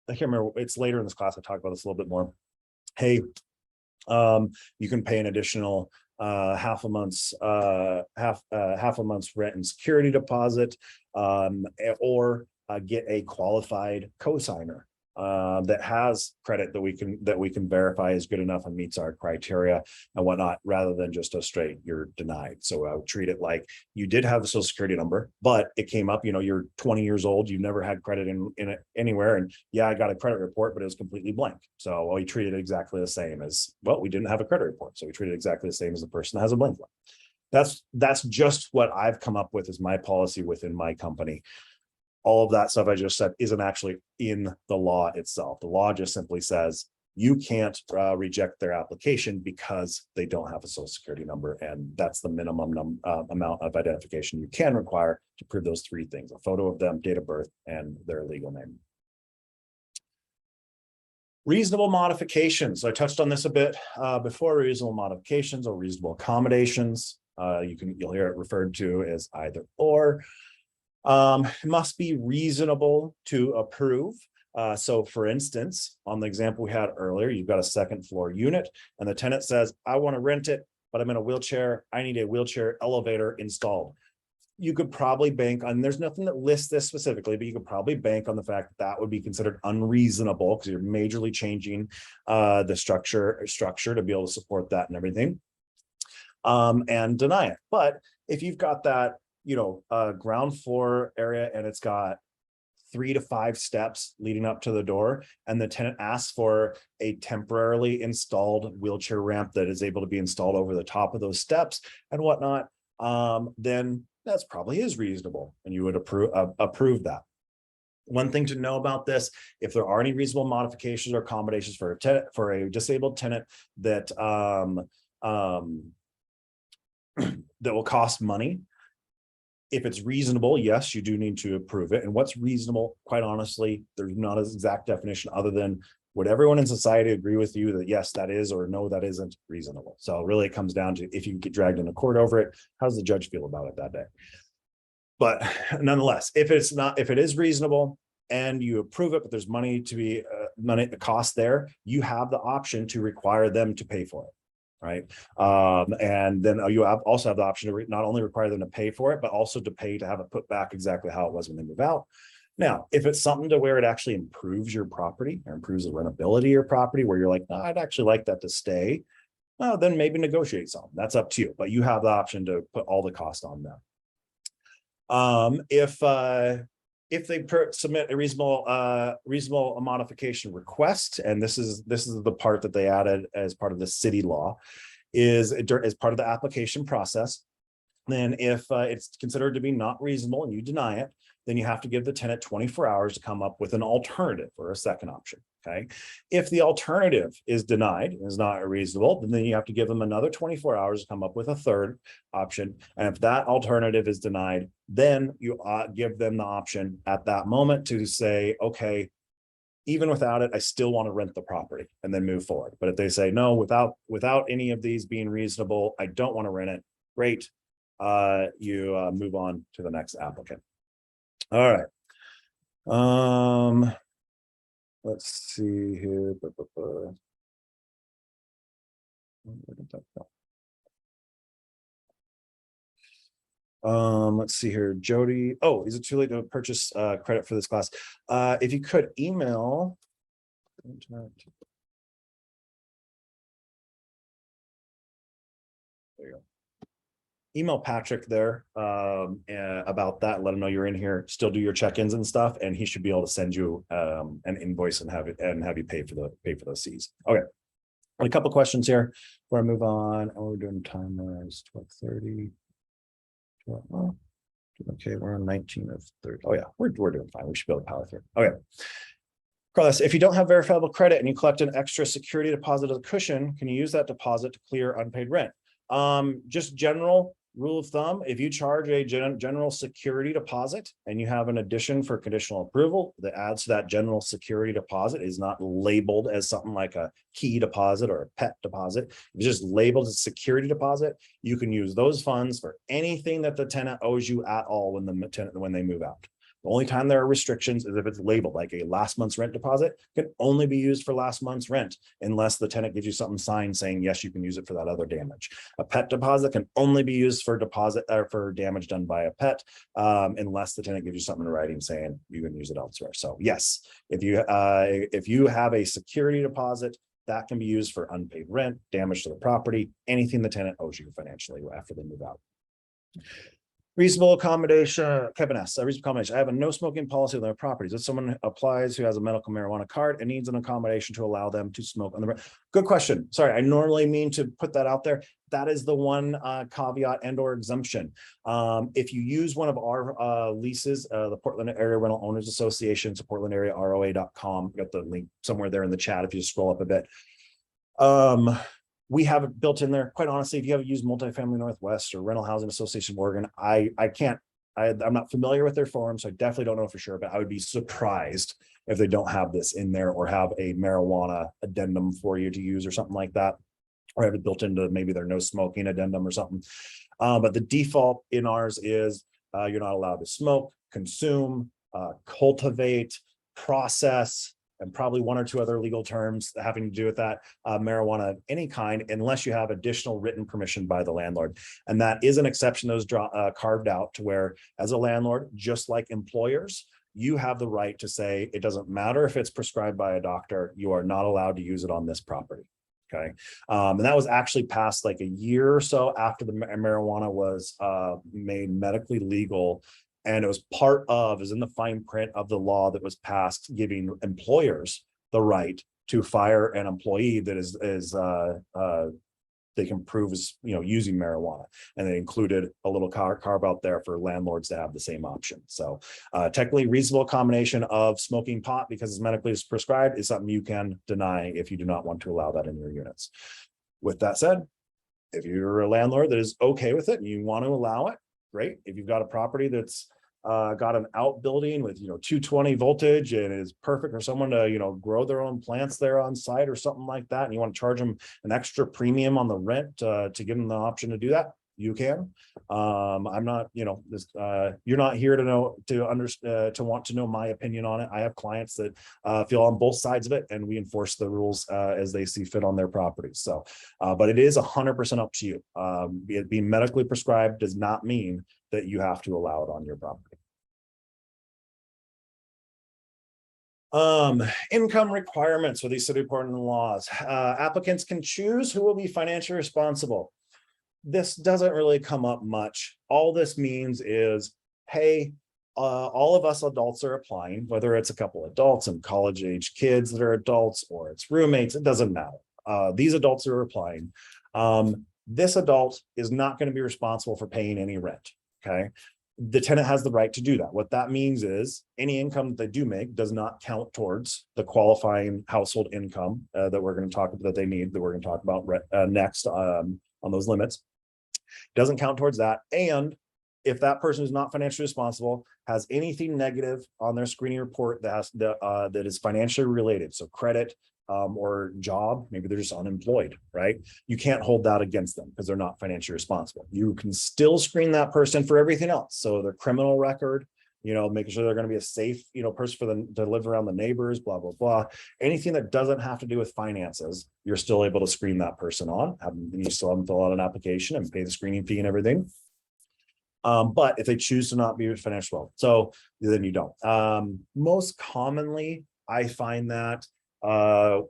I can't remember, it's later in this class, I talk about this a little bit more. Hey, you can pay an additional half a month's rent and security deposit, or get a qualified cosigner that has credit that we can verify is good enough and meets our criteria and whatnot, rather than just a straight you're denied. So I would treat it like you did have a social security number, but it came up, you're 20 years old, you've never had credit in it anywhere, and yeah, I got a credit report, but it was completely blank. So we treated it exactly the same as, well, we didn't have a credit report, so we treated it exactly the same as the person that has a blank one. That's just what I've come up with as my policy within my company. All of that stuff I just said isn't actually in the law itself. The law just simply says you can't reject their application because they don't have a social security number. And that's the minimum amount of identification you can require to prove those three things: a photo of them, date of birth, and their legal name. Reasonable modifications. So I touched on this a bit before. Reasonable modifications or reasonable accommodations. You'll hear it referred to as either or. It must be reasonable to approve. So for instance, on the example we had earlier, you've got a second floor unit and the tenant says, I want to rent it, but I'm in a wheelchair. I need a wheelchair elevator installed. You could probably bank on, there's nothing that lists this specifically, but you could probably bank on the fact that that would be considered unreasonable because you're majorly changing the structure to be able to support that and everything, and deny it. But if you've got that, ground floor area and it's got 3 to 5 steps leading up to the door, and the tenant asks for a temporarily installed wheelchair ramp that is able to be installed over the top of those steps and whatnot, then that's probably is reasonable, and you would approve that. One thing to know about this, if there are any reasonable modifications or accommodations for a disabled tenant that that will cost money, if it's reasonable, yes, you do need to approve it. And what's reasonable, quite honestly, there's not an exact definition other than would everyone in society agree with you that yes, that is, or no, that isn't reasonable. So really it comes down to if you get dragged into court over it, how does the judge feel about it that day? But nonetheless, if it is reasonable and you approve it, but there's money to be cost there, you have the option to require them to pay for it. Right. And then you also have the option to not only require them to pay for it, but also to pay to have it put back exactly how it was when they move out. Now, if it's something to where it actually improves your property or improves the rentability of your property, where you're like, no, I'd actually like that to stay, well, then maybe negotiate something. That's up to you, but you have the option to put all the cost on them. if they submit a reasonable modification request, and this is the part that they added as part of the city law, is as part of the application process. Then if it's considered to be not reasonable and you deny it, then you have to give the tenant 24 hours to come up with an alternative or a second option. Okay. If the alternative is denied and is not reasonable, then you have to give them another 24 hours to come up with a third option. And if that alternative is denied, then you give them the option at that moment to say, okay, even without it, I still want to rent the property, and then move forward. But if they say no, without any of these being reasonable, I don't want to rent it, great. You move on to the next applicant. All right. Let's see here. Let's see here, Jody. Oh, is it too late to purchase credit for this class? If you could email. There you go. Email Patrick there about that. Let him know you're in here. Still do your check-ins and stuff, and he should be able to send you an invoice and have you pay for those fees. Okay. A couple questions here before I move on. Oh, we're doing timers 12:30. Okay, we're on 19 of 30. Oh yeah, we're doing fine. We should be able to power through. Okay. Carlos, if you don't have verifiable credit and you collect an extra security deposit as a cushion, can you use that deposit to clear unpaid rent? Just general rule of thumb, if you charge a general security deposit and you have an addition for conditional approval that adds to that general security deposit, is not labeled as something like a key deposit or a pet deposit, it's just labeled as security deposit, you can use those funds for anything that the tenant owes you at all when they move out. The only time there are restrictions is if it's labeled like a last month's rent deposit can only be used for last month's rent, unless the tenant gives you something signed saying, yes, you can use it for that other damage. A pet deposit can only be used for deposit or for damage done by a pet, unless the tenant gives you something in writing saying you can use it elsewhere. So yes, if you have a security deposit, that can be used for unpaid rent, damage to the property, anything the tenant owes you financially after they move out. Reasonable accommodation, Kevin S. Reasonable accommodation. I have a no smoking policy on their properties. If someone applies who has a medical marijuana card and needs an accommodation to allow them to smoke on the good question. Sorry, I normally mean to put that out there. That is the one caveat and or exemption. If you use one of our leases, the Portland Area Rental Owners Association, it's portlandarearoa.com. Got the link somewhere there in the chat if you scroll up a bit. We have it built in there. Quite honestly, if you haven't used Multifamily Northwest or Rental Housing Association of Oregon, I'm not familiar with their form, so I definitely don't know for sure, but I would be surprised if they don't have this in there or have a marijuana addendum for you to use or something like that, or have it built into maybe their no smoking addendum or something. But the default in ours is you're not allowed to smoke, consume, cultivate, process, and probably one or two other legal terms having to do with that, marijuana of any kind, unless you have additional written permission by the landlord. And that is an exception that was carved out to where, as a landlord, just like employers, you have the right to say, it doesn't matter if it's prescribed by a doctor, you are not allowed to use it on this property. Okay. And that was actually passed like a year or so after the marijuana was made medically legal. And it was is in the fine print of the law that was passed, giving employers the right to fire an employee that is they can prove is using marijuana, and they included a little carve out there for landlords to have the same option. So technically, reasonable combination of smoking pot because it's medically prescribed is something you can deny if you do not want to allow that in your units. With that said, if you're a landlord that is okay with it and you want to allow it, great. If you've got a property that's got an outbuilding with 220 voltage and is perfect for someone to grow their own plants there on site or something like that, and you want to charge them an extra premium on the rent to give them the option to do that, you can. I'm not, you're not here to want to know my opinion on it. I have clients that feel on both sides of it, and we enforce the rules as they see fit on their properties. So, but it is 100% up to you. It being medically prescribed does not mean that you have to allow it on your property. Income requirements for these city Portland laws. Applicants can choose who will be financially responsible. This doesn't really come up much. All this means is, hey, all of us adults are applying, whether it's a couple adults and college age kids that are adults or it's roommates, it doesn't matter. These adults are applying. This adult is not going to be responsible for paying any rent. Okay. The tenant has the right to do that. What that means is any income that they do make does not count towards the qualifying household income that we're going to talk about, that they need, that we're going to talk about next on those limits. Doesn't count towards that. And if that person is not financially responsible, has anything negative on their screening report that has that is financially related, so credit or job, maybe they're just unemployed, right? You can't hold that against them because they're not financially responsible. You can still screen that person for everything else. So their criminal record, making sure they're going to be a safe, person for them to live around the neighbors, blah, blah, blah. Anything that doesn't have to do with finances, you're still able to screen that person on. You still have them fill out an application and pay the screening fee and everything. But if they choose to not be financially well, so then you don't. Most commonly, I find that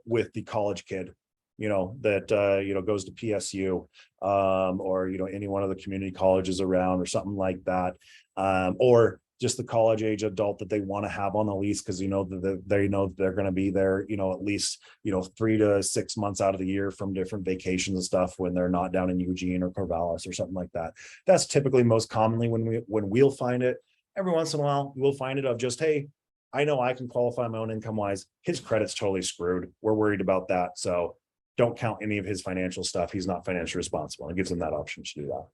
with the college kid, that goes to PSU or any one of the community colleges around or something like that, or just the college age adult that they want to have on the lease because that they know they're going to be there at least 3 to 6 months out of the year from different vacations and stuff when they're not down in Eugene or Corvallis or something like that. That's typically most commonly when we'll find it. Every once in a while we'll find it of just, hey, I know I can qualify my own income wise. His credit's totally screwed. We're worried about that. So don't count any of his financial stuff. He's not financially responsible. It gives them that option to do that.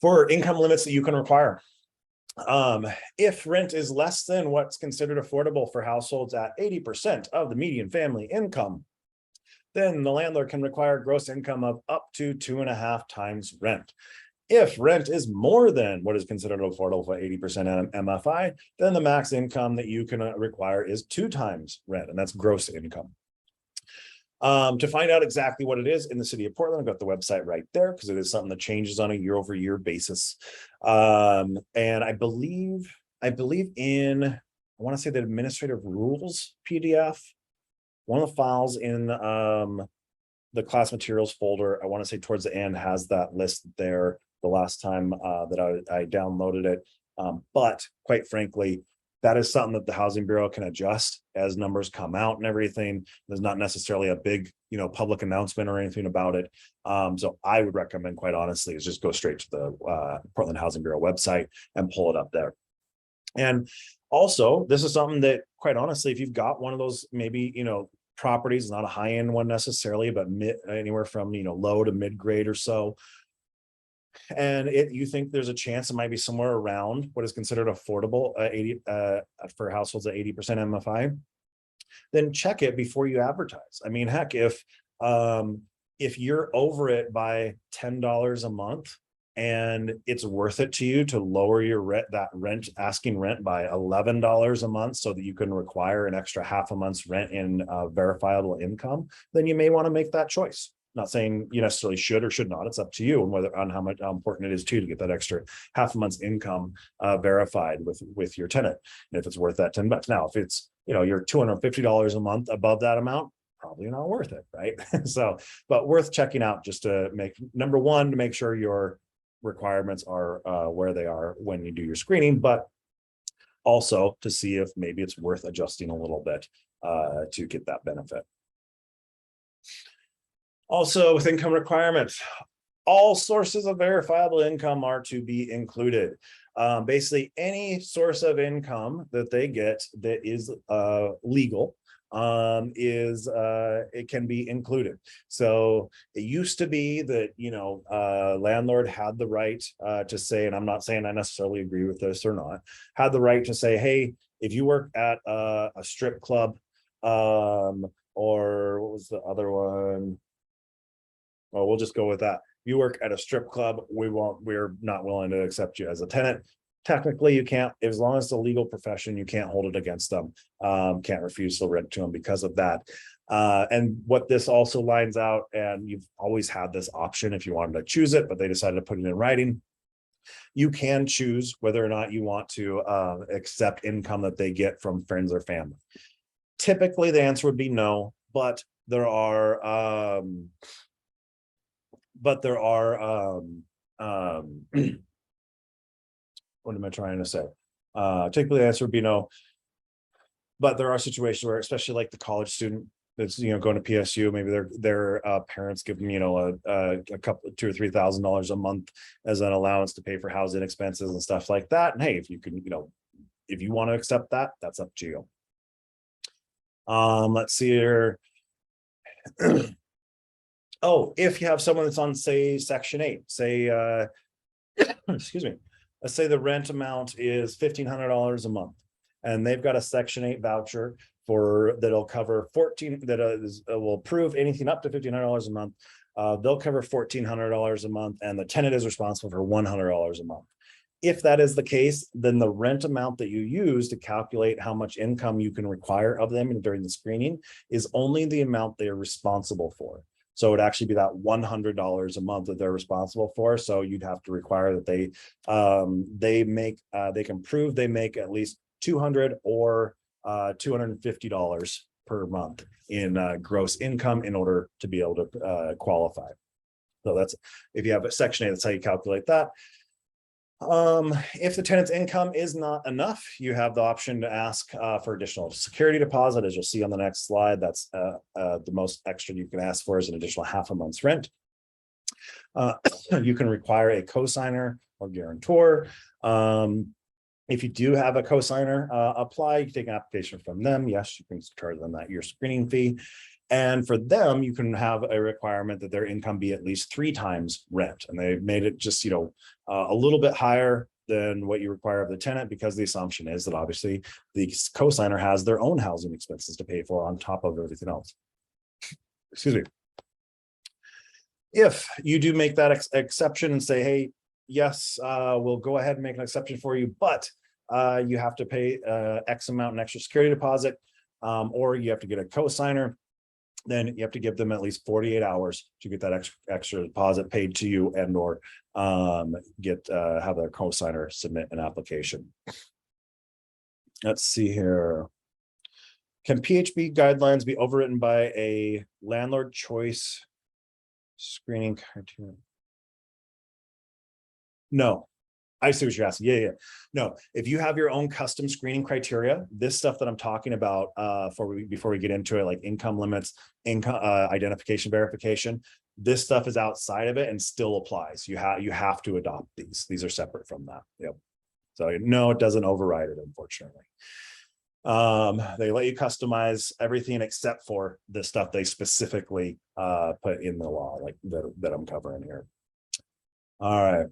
For income limits that you can require. If rent is less than what's considered affordable for households at 80% of the median family income, then the landlord can require gross income of up to 2.5 times rent. If rent is more than what is considered affordable for 80% MFI, then the max income that you can require is 2 times rent, and that's gross income. To find out exactly what it is in the city of Portland, I've got the website right there because it is something that changes on a year-over-year basis. And I believe in, I want to say the administrative rules PDF, one of the files in the class materials folder, I want to say towards the end has that list there the last time that I downloaded it. But quite frankly, that is something that the Housing Bureau can adjust as numbers come out and everything. There's not necessarily a big, public announcement or anything about it. So I would recommend, quite honestly, is just go straight to the Portland Housing Bureau website and pull it up there. And also, this is something that, quite honestly, if you've got one of those, maybe, properties, not a high-end one necessarily, but anywhere from, low to mid-grade or so, and you think there's a chance it might be somewhere around what is considered affordable for households at 80% MFI, then check it before you advertise. I mean, heck, if you're over it by $10 a month and it's worth it to you to lower your asking rent by $11 a month so that you can require an extra half a month's rent in verifiable income, then you may want to make that choice. Not saying you necessarily should or should not. It's up to you on how important it is to get that extra half a month's income verified with your tenant. And if it's worth that $10. Now, if it's you're $250 a month above that amount, probably not worth it, right? So, but worth checking out just to make, number one, to make sure your requirements are where they are when you do your screening, but also to see if maybe it's worth adjusting a little bit to get that benefit. Also, with income requirements, all sources of verifiable income are to be included. Basically, any source of income that they get that is legal it can be included. So it used to be that landlord had the right to say, and I'm not saying I necessarily agree with this or not, had the right to say, hey, if you work at a strip club, or what was the other one? Well, we'll just go with that. You work at a strip club, we're not willing to accept you as a tenant. Technically, you can't, as long as it's a legal profession, you can't hold it against them. Can't refuse to rent to them because of that. And what this also lines out, and you've always had this option if you wanted to choose it, but they decided to put it in writing. You can choose whether or not you want to accept income that they get from friends or family. Typically, the answer would be no, but there are what am I trying to say? Typically the answer would be no. But there are situations where, especially like the college student that's, going to PSU, maybe their parents give them, a couple, $2,000 or $3,000 a month as an allowance to pay for housing expenses and stuff like that. And hey, if you can, if you want to accept that, that's up to you. Let's see here. Oh, if you have someone that's on, say, Section 8, say, excuse me, let's say the rent amount is $1,500 a month, and they've got a Section 8 voucher that'll cover 14, that will approve anything up to $1,500 a month. They'll cover $1,400 a month, and the tenant is responsible for $100 a month. If that is the case, then the rent amount that you use to calculate how much income you can require of them during the screening is only the amount they are responsible for. So it would actually be that $100 a month that they're responsible for. So you'd have to require that they can prove they make at least $200 or $250 per month in gross income in order to be able to qualify. So that's, if you have a Section 8, that's how you calculate that. If the tenant's income is not enough, you have the option to ask for additional security deposit. As you'll see on the next slide, that's the most extra you can ask for is an additional half a month's rent. You can require a cosigner or guarantor. If you do have a cosigner apply, you can take an application from them. Yes, you can charge them that year screening fee. And for them, you can have a requirement that their income be at least 3 times rent. And they've made it just, a little bit higher than what you require of the tenant, because the assumption is that obviously the cosigner has their own housing expenses to pay for on top of everything else. Excuse me. If you do make that exception and say, hey, yes, we'll go ahead and make an exception for you, but you have to pay X amount in extra security deposit, or you have to get a cosigner, then you have to give them at least 48 hours to get that extra deposit paid to you, and or have their cosigner submit an application. Let's see here. Can PHB guidelines be overwritten by a landlord choice screening criteria? No. I see what you're asking. Yeah. No, if you have your own custom screening criteria, this stuff that I'm talking about before we get into it, like income limits, income identification verification, this stuff is outside of it and still applies. You have to adopt these. These are separate from that. Yep. So no, it doesn't override it, unfortunately. They let you customize everything except for the stuff they specifically put in the law, like that I'm covering here. All right.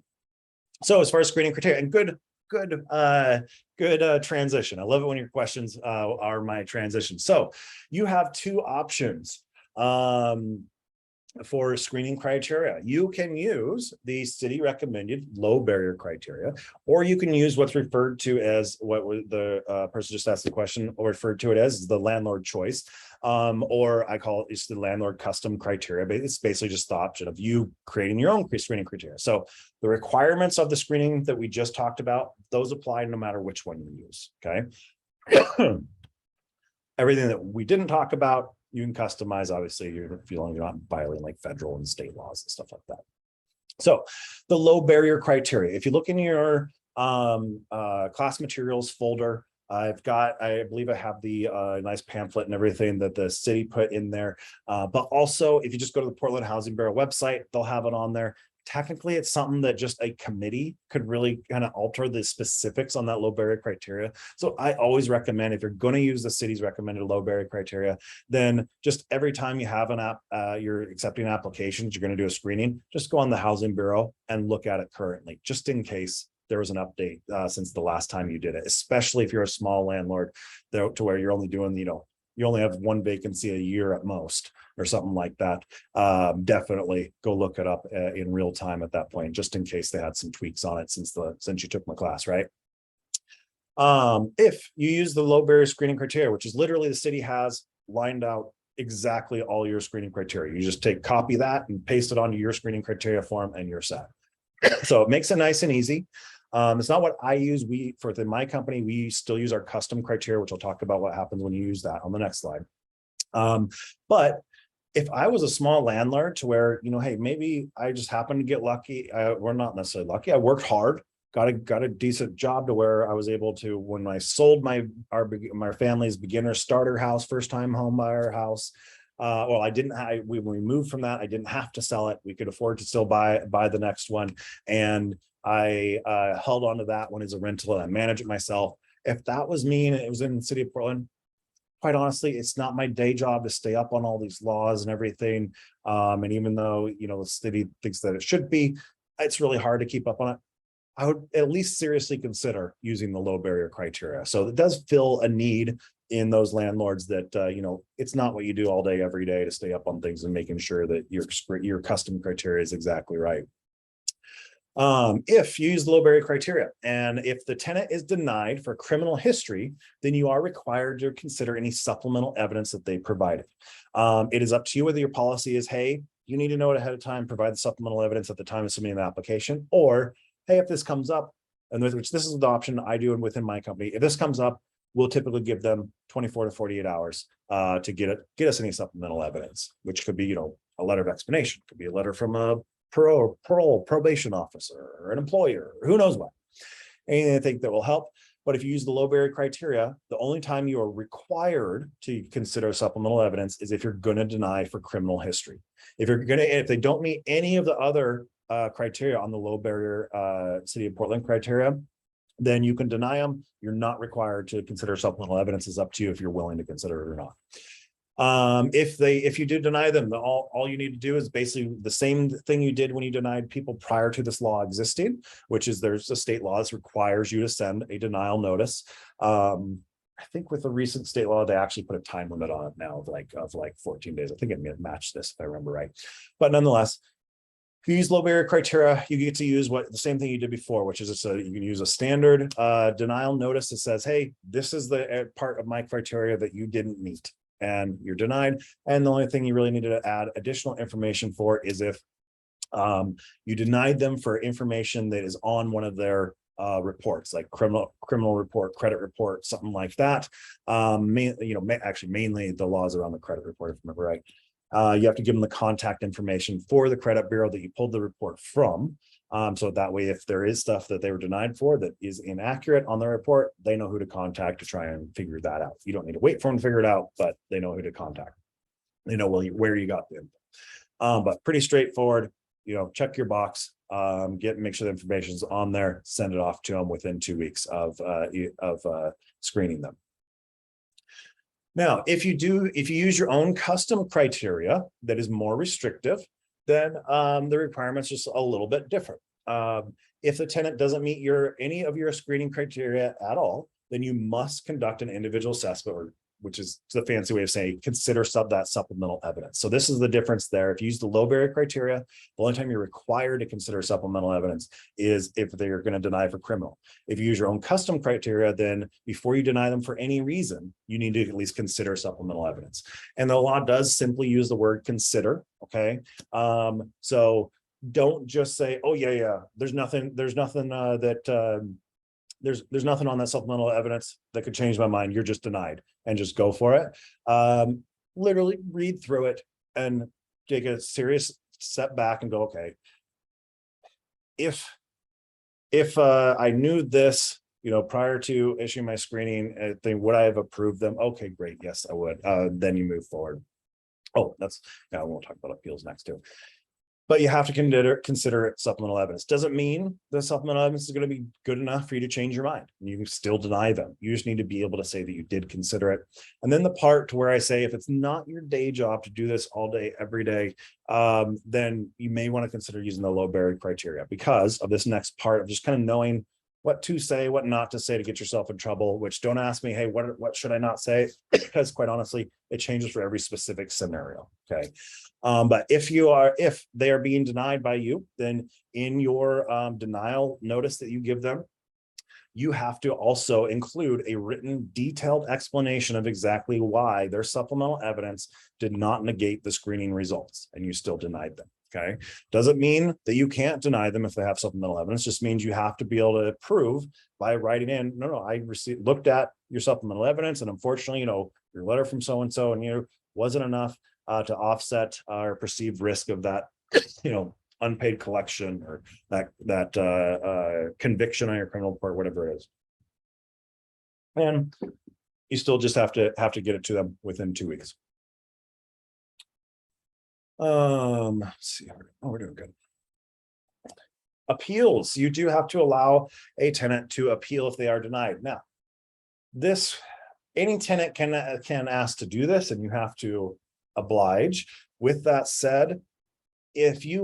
So as far as screening criteria, and good transition. I love it when your questions are my transition. So you have 2 options for screening criteria. You can use the city recommended low barrier criteria, or you can use what's referred to as what the person just asked the question, or referred to it as the landlord choice, or I call it the landlord custom criteria. But it's basically just the option of you creating your own screening criteria. So the requirements of the screening that we just talked about, those apply no matter which one you use. Okay. Everything that we didn't talk about, you can customize. Obviously, you're feeling you're not violating like federal and state laws and stuff like that. So the low barrier criteria, if you look in your class materials folder, I believe I have the nice pamphlet and everything that the city put in there. But also, if you just go to the Portland Housing Bureau website, they'll have it on there. Technically, it's something that just a committee could really kind of alter the specifics on that low barrier criteria. So I always recommend, if you're going to use the city's recommended low barrier criteria, then just every time you have an app, you're accepting applications, you're going to do a screening, just go on the Housing Bureau and look at it currently, just in case there was an update since the last time you did it, especially if you're a small landlord to where you're only doing, you only have 1 vacancy a year at most or something like that. Definitely go look it up in real time at that point, just in case they had some tweaks on it since you took my class, right? If you use the low barrier screening criteria, which is literally the city has lined out exactly all your screening criteria, you just copy that and paste it onto your screening criteria form and you're set. So it makes it nice and easy. It's not what I use. Within my company, we still use our custom criteria, which I'll talk about what happens when you use that on the next slide. But if I was a small landlord to where, hey, maybe I just happened to get lucky. We're not necessarily lucky. I worked hard got a decent job to where I was able to, when I sold my family's beginner starter house, first time home buyer house. Well, when we moved from that, I didn't have to sell it. We could afford to still buy the next one. And I held on to that one as a rental and I manage it myself. If that was me and it was in the city of Portland, quite honestly, it's not my day job to stay up on all these laws and everything. And even though, the city thinks that it should be, it's really hard to keep up on it. I would at least seriously consider using the low barrier criteria. So it does fill a need in those landlords that, it's not what you do all day, every day to stay up on things and making sure that your custom criteria is exactly right. If you use the low barrier criteria and if the tenant is denied for criminal history, then you are required to consider any supplemental evidence that they provided. It is up to you whether your policy is, hey, you need to know it ahead of time, provide the supplemental evidence at the time of submitting the application, or hey, if this comes up, and which this is the option I do and within my company, if this comes up, we'll typically give them 24 to 48 hours to get us any supplemental evidence, which could be, a letter of explanation, could be a letter from a probation officer or an employer, or who knows what. Anything I think that will help. But if you use the low barrier criteria, the only time you are required to consider supplemental evidence is if you're going to deny for criminal history. If they don't meet any of the other criteria on the low barrier City of Portland criteria, then you can deny them. You're not required to consider supplemental evidence. Is up to you if you're willing to consider it or not. If you do deny them, all you need to do is basically the same thing you did when you denied people prior to this law existing, which is there's a state law that requires you to send a denial notice. I think with the recent state law, they actually put a time limit on it now of like 14 days. I think it matched this, if I remember right. But nonetheless, if you use low barrier criteria, you get to use the same thing you did before, which is you can use a standard denial notice that says, hey, this is the part of my criteria that you didn't meet and you're denied. And the only thing you really need to add additional information for is if you denied them for information that is on one of their reports, like criminal report, credit report, something like that. Mainly the laws around the credit report, if I remember right. You have to give them the contact information for the credit bureau that you pulled the report from. So that way, if there is stuff that they were denied for that is inaccurate on the report, they know who to contact to try and figure that out. You don't need to wait for them to figure it out, but they know who to contact. They know where you got the info. But pretty straightforward. Check your box, make sure the information is on there, send it off to them within 2 weeks of screening them. Now, if you use your own custom criteria that is more restrictive, then the requirements just a little bit different. If the tenant doesn't meet any of your screening criteria at all, then you must conduct an individual assessment, which is the fancy way of saying consider that supplemental evidence. So this is the difference there. If you use the low barrier criteria, the only time you're required to consider supplemental evidence is if they're going to deny for criminal. If you use your own custom criteria, then before you deny them for any reason, you need to at least consider supplemental evidence. And the law does simply use the word consider. Okay. So don't just say, oh yeah, there's nothing there's nothing on that supplemental evidence that could change my mind. You're just denied, and just go for it. Literally read through it and take a serious step back and go, okay, if I knew this, prior to issuing my screening thing, would I have approved them? Okay, great. Yes, I would. Then you move forward. Oh, I won't talk about appeals next too. But you have to consider supplemental evidence. Doesn't mean the supplemental evidence is going to be good enough for you to change your mind. You can still deny them. You just need to be able to say that you did consider it. And then the part to where I say, if it's not your day job to do this all day, every day, then you may want to consider using the low barrier criteria because of this next part of just kind of knowing what to say, what not to say to get yourself in trouble, which don't ask me, hey, what should I not say? Because quite honestly, it changes for every specific scenario. Okay. But if they are being denied by you, then in your denial notice that you give them, you have to also include a written detailed explanation of exactly why their supplemental evidence did not negate the screening results and you still denied them. Okay. Doesn't mean that you can't deny them if they have supplemental evidence. Just means you have to be able to prove by writing in, no, I looked at your supplemental evidence and unfortunately, your letter from so-and-so and you wasn't enough to offset our perceived risk of that, unpaid collection or that conviction on your criminal report, whatever it is. And you still just have to get it to them within 2 weeks. Let's see. Oh, we're doing good. Appeals. You do have to allow a tenant to appeal if they are denied. Now, any tenant can ask to do this, and you have to oblige. With that said, if you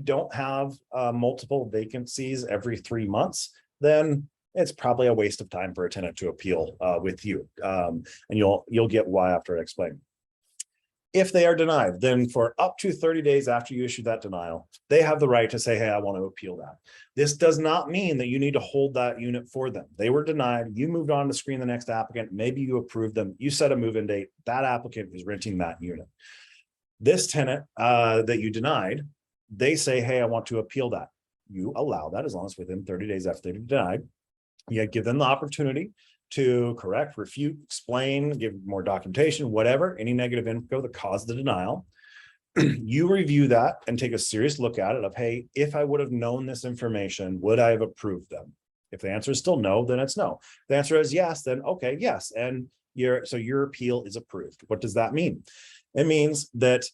don't have multiple vacancies every 3 months, then it's probably a waste of time for a tenant to appeal with you, and you'll get why after I explain. If they are denied, then for up to 30 days after you issue that denial, they have the right to say, hey, I want to appeal that. This does not mean that you need to hold that unit for them. They were denied. You moved on to screen the next applicant. Maybe you approved them. You set a move-in date. That applicant is renting that unit. This tenant that you denied, they say, hey, I want to appeal that. You allow that as long as within 30 days after they've denied. You give them the opportunity to correct, refute, explain, give more documentation, whatever, any negative info that caused the denial. You review that and take a serious look at it of, hey, if I would have known this information, would I have approved them? If the answer is still no, then it's no. If the answer is yes, then okay, yes. And your appeal is approved. What does that mean? It means that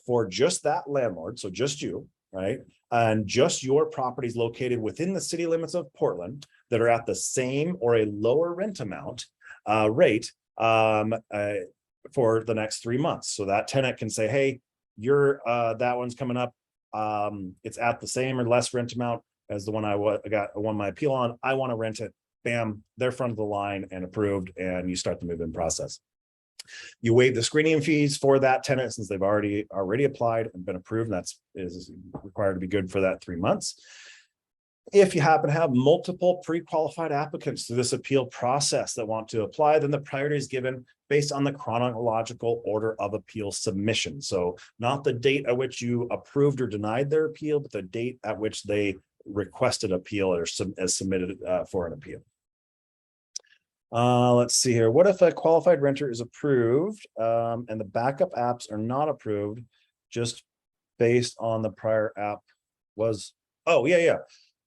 for just that landlord, so just you, right? And just your properties located within the city limits of Portland that are at the same or a lower rent amount rate for the next 3 months. So that tenant can say, hey, that one's coming up. It's at the same or less rent amount as the one I won my appeal on. I want to rent it. Bam, they're front of the line and approved, and you start the move-in process. You waive the screening fees for that tenant since they've already applied and been approved, and that is required to be good for that 3 months. If you happen to have multiple pre-qualified applicants through this appeal process that want to apply, then the priority is given based on the chronological order of appeal submission. So not the date at which you approved or denied their appeal, but the date at which they requested appeal or as submitted for an appeal. Let's see here. What if a qualified renter is approved and the backup apps are not approved just based on the prior app was, oh, yeah.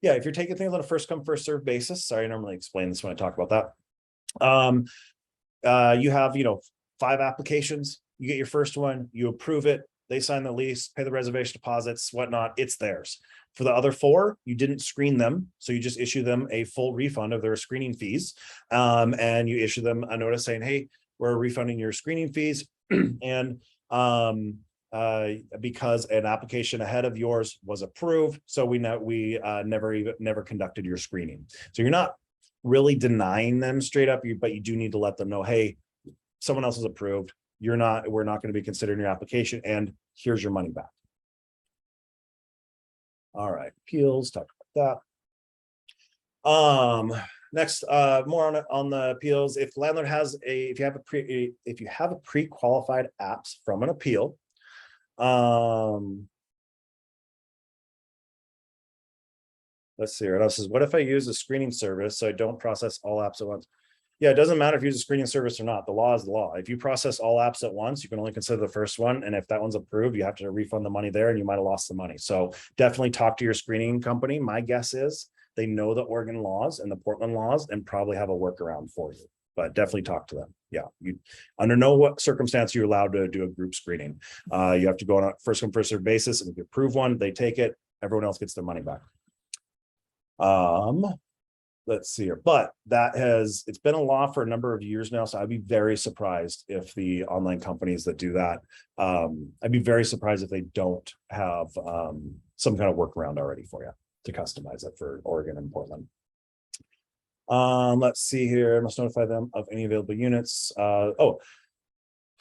If you're taking things on a first come, first served basis, sorry, I normally explain this when I talk about that. You have, 5 applications, you get your first one, you approve it, they sign the lease, pay the reservation deposits, whatnot, it's theirs. For the other 4, you didn't screen them, so you just issue them a full refund of their screening fees, and you issue them a notice saying, hey, we're refunding your screening fees, and because an application ahead of yours was approved, so we never conducted your screening. So you're not really denying them straight up, but you do need to let them know, hey, someone else is approved. We're not going to be considering your application, and here's your money back. All right, appeals, talk about that. Next, more on the appeals. If landlord has if you have a pre-qualified apps from an appeal, let's see here. This is, what if I use a screening service so I don't process all apps at once? Yeah, it doesn't matter if you use a screening service or not. The law is the law. If you process all apps at once, you can only consider the first one. And if that one's approved, you have to refund the money there, and you might have lost the money. So definitely talk to your screening company. My guess is they know the Oregon laws and the Portland laws and probably have a workaround for you. But definitely talk to them. Yeah, under no circumstance you're allowed to do a group screening. You have to go on a first come, first served basis, and if you approve one, they take it. Everyone else gets their money back. Let's see here, but it's been a law for a number of years now, so I'd be very surprised if the online companies that do that, I'd be very surprised if they don't have some kind of workaround already for you to customize it for Oregon and Portland. Let's see here. I must notify them of any available units. Prior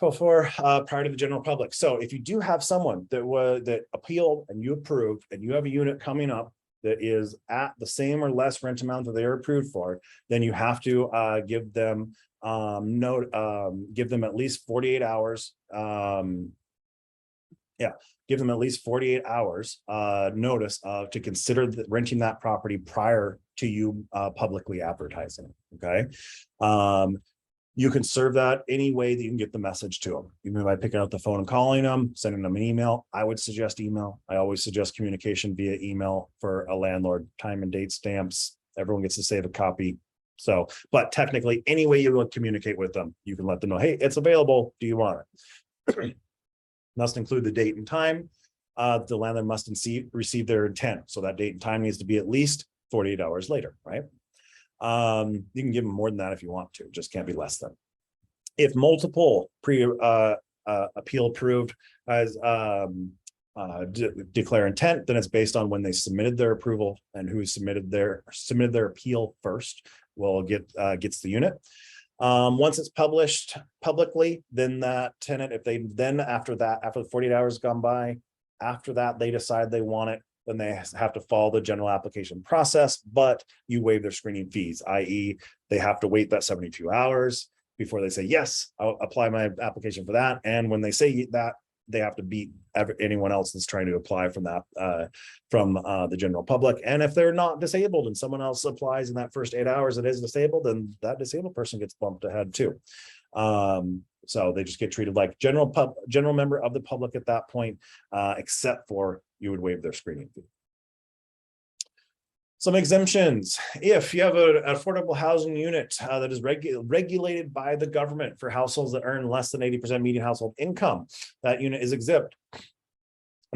to the general public. So if you do have someone that appealed and you approved, and you have a unit coming up that is at the same or less rent amount that they are approved for, then you have to give them at least 48 hours. Give them at least 48 hours notice to consider renting that property prior to you publicly advertising it. Okay. You can serve that any way that you can get the message to them, even by picking up the phone and calling them, sending them an email. I would suggest email. I always suggest communication via email for a landlord. Time and date stamps. Everyone gets to save a copy. So, but technically, any way you will communicate with them, you can let them know, hey, it's available. Do you want it? Must include the date and time. The landlord must receive their intent. So that date and time needs to be at least 48 hours later, right? You can give them more than that if you want to, just can't be less than. If multiple appeal approved as declare intent, then it's based on when they submitted their approval, and who submitted their appeal first will gets the unit. Once it's published publicly, then that tenant, if they then after the 48 hours gone by, after that they decide they want it, then they have to follow the general application process, but you waive their screening fees, i.e. they have to wait that 72 hours before they say, yes, I'll apply my application for that. And when they say that, they have to beat anyone else that's trying to apply from that, from the general public. And if they're not disabled and someone else applies in that first 8 hours that is disabled, then that disabled person gets bumped ahead too. So they just get treated like general member of the public at that point, except for you would waive their screening fee. Some exemptions. If you have an affordable housing unit that is regulated by the government for households that earn less than 80% median household income, that unit is exempt. It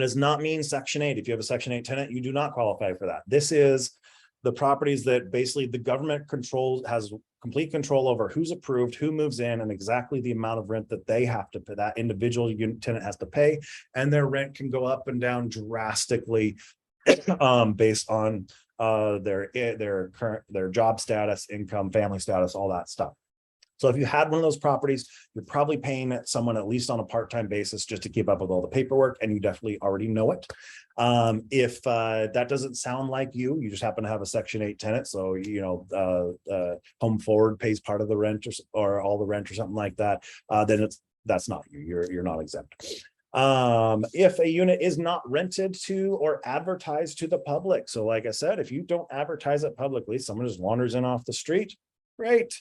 does not mean Section 8. If you have a Section 8 tenant, you do not qualify for that. This is the properties that basically the government has complete control over who's approved, who moves in, and exactly the amount of rent that they have to pay, that individual tenant has to pay, and their rent can go up and down drastically based on their job status, income, family status, all that stuff. So if you had one of those properties, you're probably paying someone at least on a part-time basis just to keep up with all the paperwork, and you definitely already know it. If that doesn't sound like you just happen to have a Section 8 tenant, so you know Home Forward pays part of the rent or all the rent or something like that, then that's not you. You're not exempt. If a unit is not rented to or advertised to the public, so like I said, if you don't advertise it publicly, someone just wanders in off the street, great.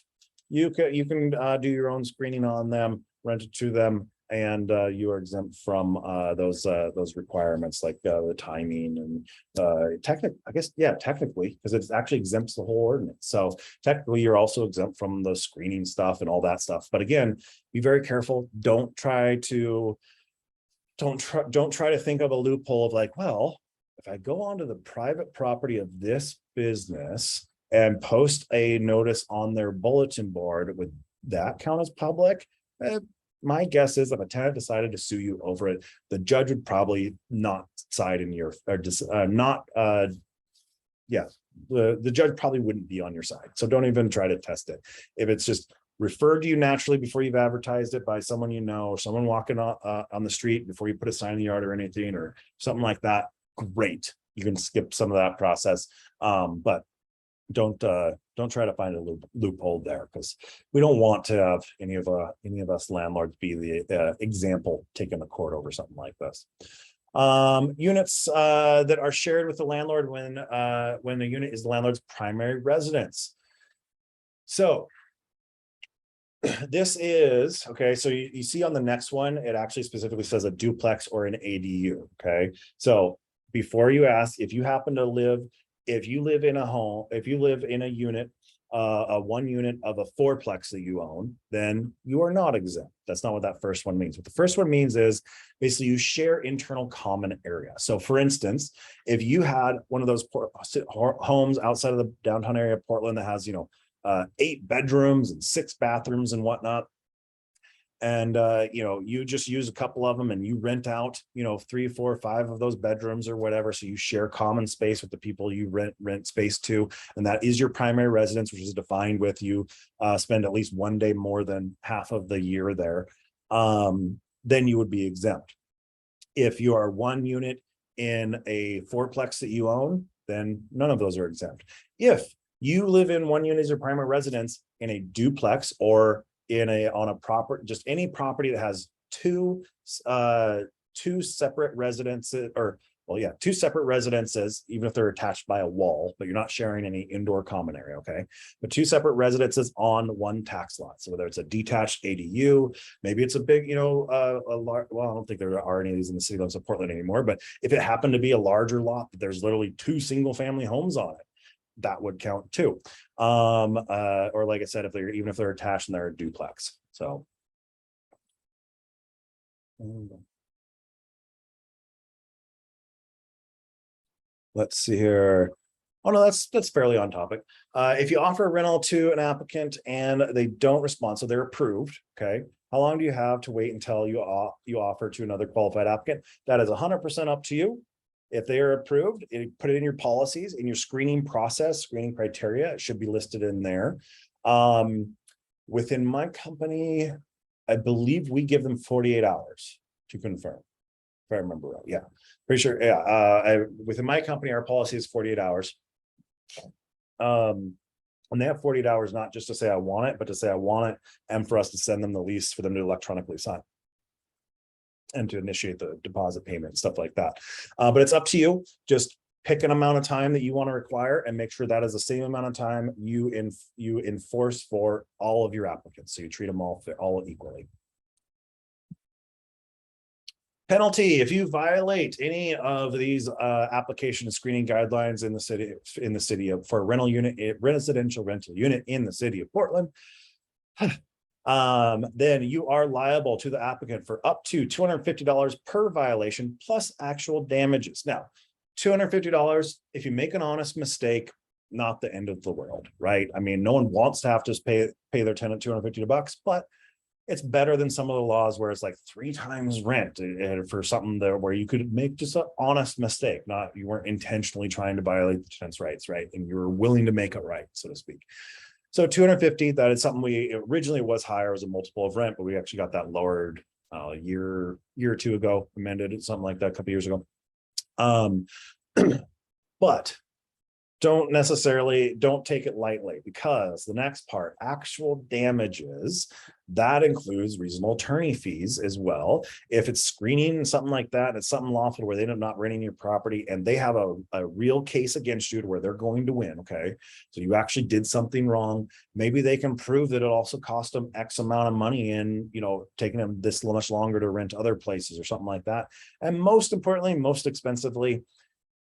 You can do your own screening on them, rent it to them, and you are exempt from those requirements like the timing and technically, because it actually exempts the whole ordinance. So technically, you're also exempt from the screening stuff and all that stuff. But again, be very careful. Don't try to think of a loophole of like, well, if I go onto the private property of this business and post a notice on their bulletin board, would that count as public? My guess is if a tenant decided to sue you over it, the judge would probably not side in your, or just the judge probably wouldn't be on your side. So don't even try to test it. If it's just referred to you naturally before you've advertised it by someone you know, or someone walking on the street before you put a sign in the yard or anything or something like that, great. You can skip some of that process, but don't try to find a loophole there, because we don't want to have any of us landlords be the example taken to court over something like this. Units that are shared with the landlord when the unit is the landlord's primary residence. So this is okay. So you see on the next one, it actually specifically says a duplex or an ADU. Okay, so before you ask, if you live in a home, if you live in a unit, a one unit of a fourplex that you own, then you are not exempt. That's not what that first one means. What the first one means is basically you share internal common area. So for instance, if you had one of those homes outside of the downtown area of Portland that has, 8 bedrooms and 6 bathrooms and whatnot, and you just use a couple of them and you rent out 3, 4, 5 of those bedrooms or whatever, so you share common space with the people you rent space to, and that is your primary residence, which is defined with you spend at least 1 day more than half of the year there, then you would be exempt. If you are one unit in a fourplex that you own, then none of those are exempt. If you live in one unit as your primary residence in a duplex or on a property, just any property that has two separate residences or Well, yeah, two separate residences, even if they're attached by a wall, but you're not sharing any indoor common area, okay? But two separate residences on one tax lot. So whether it's a detached ADU, maybe it's a big, a large, well, I don't think there are any of these in the city limits of Portland anymore, but if it happened to be a larger lot, that there's literally two single family homes on it, that would count too. Or like I said, even if they're attached and they're a duplex. So. Let's see here. Oh no, that's fairly on topic. If you offer a rental to an applicant and they don't respond, so they're approved, okay? How long do you have to wait until you offer to another qualified applicant? That is 100% up to you. If they are approved, put it in your policies, in your screening process, screening criteria. It should be listed in there. Within my company, I believe we give them 48 hours to confirm. If I remember right, yeah, pretty sure. Yeah, within my company, our policy is 48 hours. And they have 48 hours, not just to say I want it, but to say I want it, and for us to send them the lease for them to electronically sign and to initiate the deposit payment, stuff like that. But it's up to you. Just pick an amount of time that you want to require and make sure that is the same amount of time you enforce for all of your applicants. So you treat them all equally. Penalty: if you violate any of these application screening guidelines in the city of for a residential rental unit in the city of Portland, then you are liable to the applicant for up to $250 per violation plus actual damages. Now, $250, if you make an honest mistake, not the end of the world, right? I mean, no one wants to have to pay their tenant $250, but it's better than some of the laws where it's like 3 times rent for something where you could make just an honest mistake, you weren't intentionally trying to violate the tenant's rights, right? And you were willing to make it right, so to speak. So 250, that is something we originally was higher as a multiple of rent, but we actually got that lowered a year or two ago, amended something like that a couple years ago. But don't take it lightly, because the next part, actual damages, that includes reasonable attorney fees as well. If it's screening, something like that, it's something lawful where they end up not renting your property and they have a real case against you to where they're going to win, okay? So you actually did something wrong. Maybe they can prove that it also cost them X amount of money and, taking them this much longer to rent other places or something like that. And most importantly, most expensively,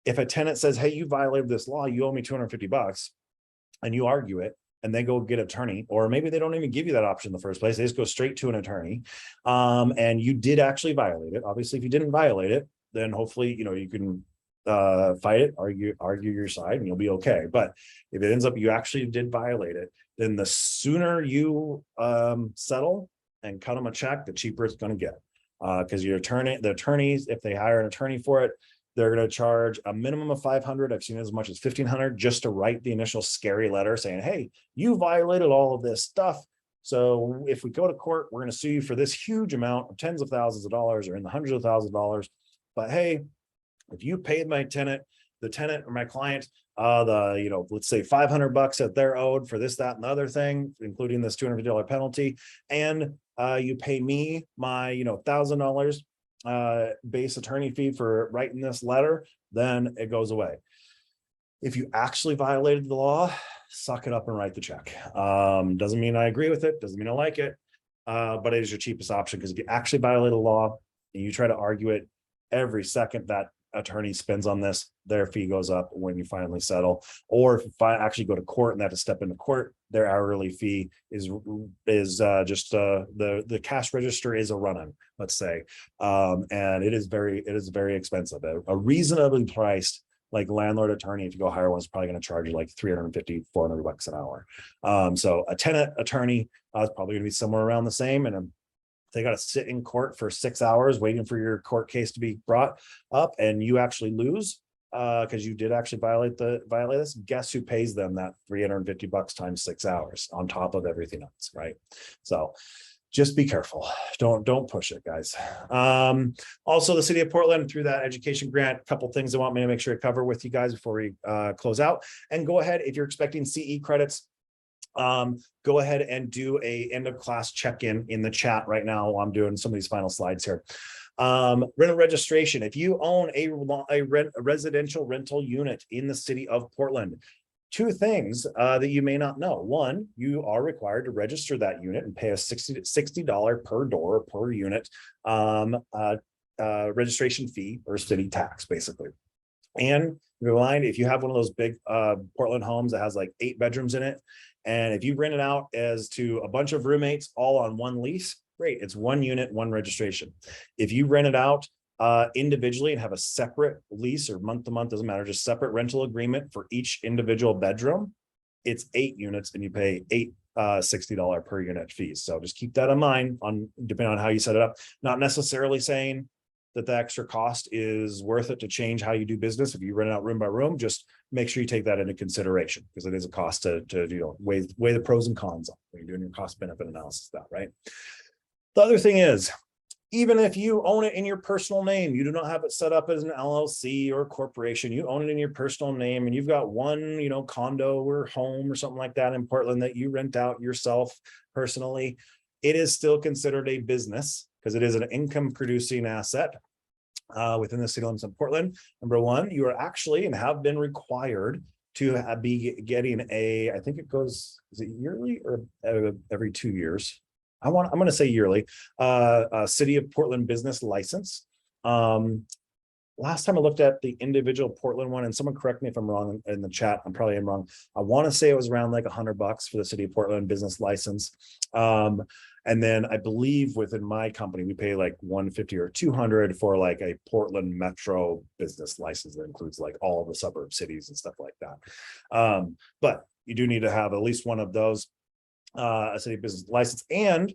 if a tenant says, hey, you violated this law, you owe me $250, and you argue it, and they go get an attorney, or maybe they don't even give you that option in the first place, they just go straight to an attorney, and you did actually violate it. Obviously, if you didn't violate it, then hopefully, you can fight it, argue your side, and you'll be okay. But if it ends up you actually did violate it, then the sooner you settle and cut them a check, the cheaper it's going to get. Because the attorneys, if they hire an attorney for it, they're going to charge a minimum of $500. I've seen as much as $1,500 just to write the initial scary letter saying, hey, you violated all of this stuff. So if we go to court, we're going to sue you for this huge amount of tens of thousands of dollars or in the hundreds of thousands of dollars. But hey, if you paid the tenant or my client, let's say $500 that they're owed for this, that, and the other thing, including this $250 penalty, and you pay me my, $1,000 base attorney fee for writing this letter, then it goes away. If you actually violated the law, suck it up and write the check. Doesn't mean I agree with it, doesn't mean I like it, but it is your cheapest option, because if you actually violate a law and you try to argue it, every second that attorney spends on this, their fee goes up when you finally settle. Or if I actually go to court and they have to step into court, their hourly fee is just the cash register is a run-in, let's say, and it is very expensive. A reasonably priced like landlord attorney, if you go hire one, is probably going to charge you like $350, $400 an hour. So a tenant attorney is probably going to be somewhere around the same, and they got to sit in court for 6 hours waiting for your court case to be brought up, and you actually lose because you did actually violate this. Guess who pays them that $350 times 6 hours on top of everything else, right? So just be careful. Don't push it, guys. Also, the city of Portland, through that education grant, a couple things they want me to make sure to cover with you guys before we close out. And go ahead, if you're expecting CE credits, go ahead and do a end of class check-in in the chat right now while I'm doing some of these final slides here. Rental registration. If you own a residential rental unit in the city of Portland, two things that you may not know. One, you are required to register that unit and pay a $60 per door per unit registration fee or city tax, basically. And mind, if you have one of those big Portland homes that has like 8 bedrooms in it, and if you rent it out as to a bunch of roommates all on one lease, great, it's one unit, one registration. If you rent it out individually and have a separate lease or month to month, doesn't matter, just separate rental agreement for each individual bedroom, it's 8 units and you pay $60 per unit fees. So just keep that in mind on depending on how you set it up. Not necessarily saying that the extra cost is worth it to change how you do business. If you rent it out room by room, just make sure you take that into consideration because it is a cost to weigh the pros and cons when you're doing your cost benefit analysis, that right. The other thing is, even if you own it in your personal name, you do not have it set up as an LLC or a corporation, you own it in your personal name and you've got one, condo or home or something like that in Portland that you rent out yourself personally, it is still considered a business because it is an income producing asset within the city limits of Portland. Number one, you are actually and have been required to be getting I think it goes, is it yearly or every 2 years? I'm going to say yearly, City of Portland business license. Last time I looked at the individual Portland one, and someone correct me if I'm wrong in the chat, I'm probably wrong. I want to say it was around like $100 for the City of Portland business license. And then I believe within my company, we pay like $150 or $200 for like a Portland Metro business license that includes like all the suburb cities and stuff like that. But you do need to have at least one of those, a city business license. And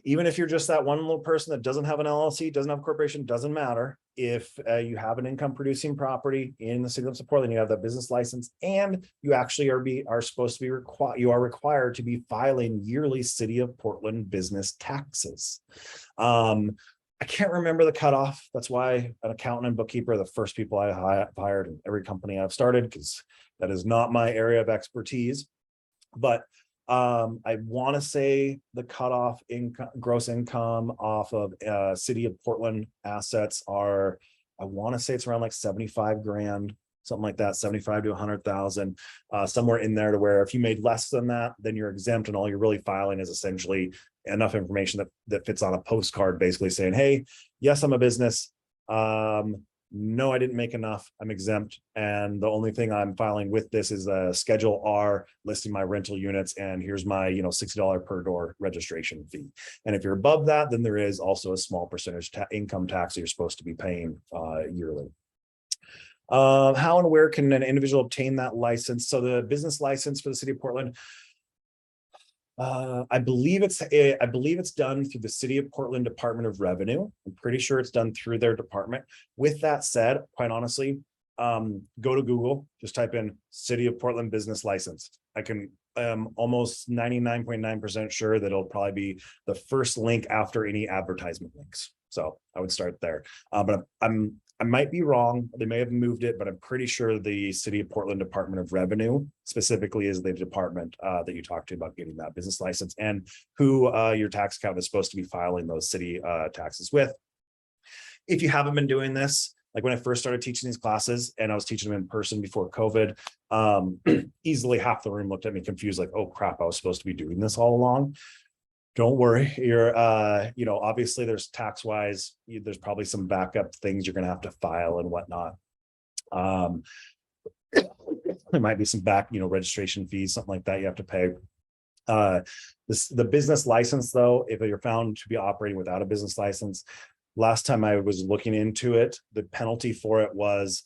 even if you're just that one little person that doesn't have an LLC, doesn't have a corporation, doesn't matter. If you have an income producing property in the city of Portland, you have that business license, and you actually are supposed to be required to be filing yearly City of Portland business taxes. I can't remember the cutoff. That's why an accountant and bookkeeper are the first people I hired in every company I've started, because that is not my area of expertise. But I want to say the cutoff gross income off of City of Portland assets are, I want to say it's around like 75 grand, something like that, 75 to 100,000, somewhere in there, to where if you made less than that, then you're exempt, and all you're really filing is essentially enough information that fits on a postcard, basically saying, hey, yes, I'm a business. No, I didn't make enough. I'm exempt. And the only thing I'm filing with this is a Schedule R listing my rental units. And here's my, $60 per door registration fee. And if you're above that, then there is also a small percentage income tax that you're supposed to be paying yearly. How and where can an individual obtain that license? So the business license for the City of Portland, I believe it's done through the City of Portland Department of Revenue. I'm pretty sure it's done through their department. With that said, quite honestly, go to Google, just type in City of Portland business license. I can almost 99.9% sure that it'll probably be the first link after any advertisement links. So I would start there. But I might be wrong. They may have moved it, but I'm pretty sure the City of Portland Department of Revenue specifically is the department that you talked to about getting that business license, and who your tax account is supposed to be filing those city taxes with. If you haven't been doing this, like when I first started teaching these classes and I was teaching them in person before COVID, easily half the room looked at me confused, like, oh crap, I was supposed to be doing this all along. Don't worry, you're, obviously there's tax wise, there's probably some backup things you're going to have to file and whatnot. There might be some registration fees, something like that you have to pay. The business license, though, if you're found to be operating without a business license, last time I was looking into it, the penalty for it was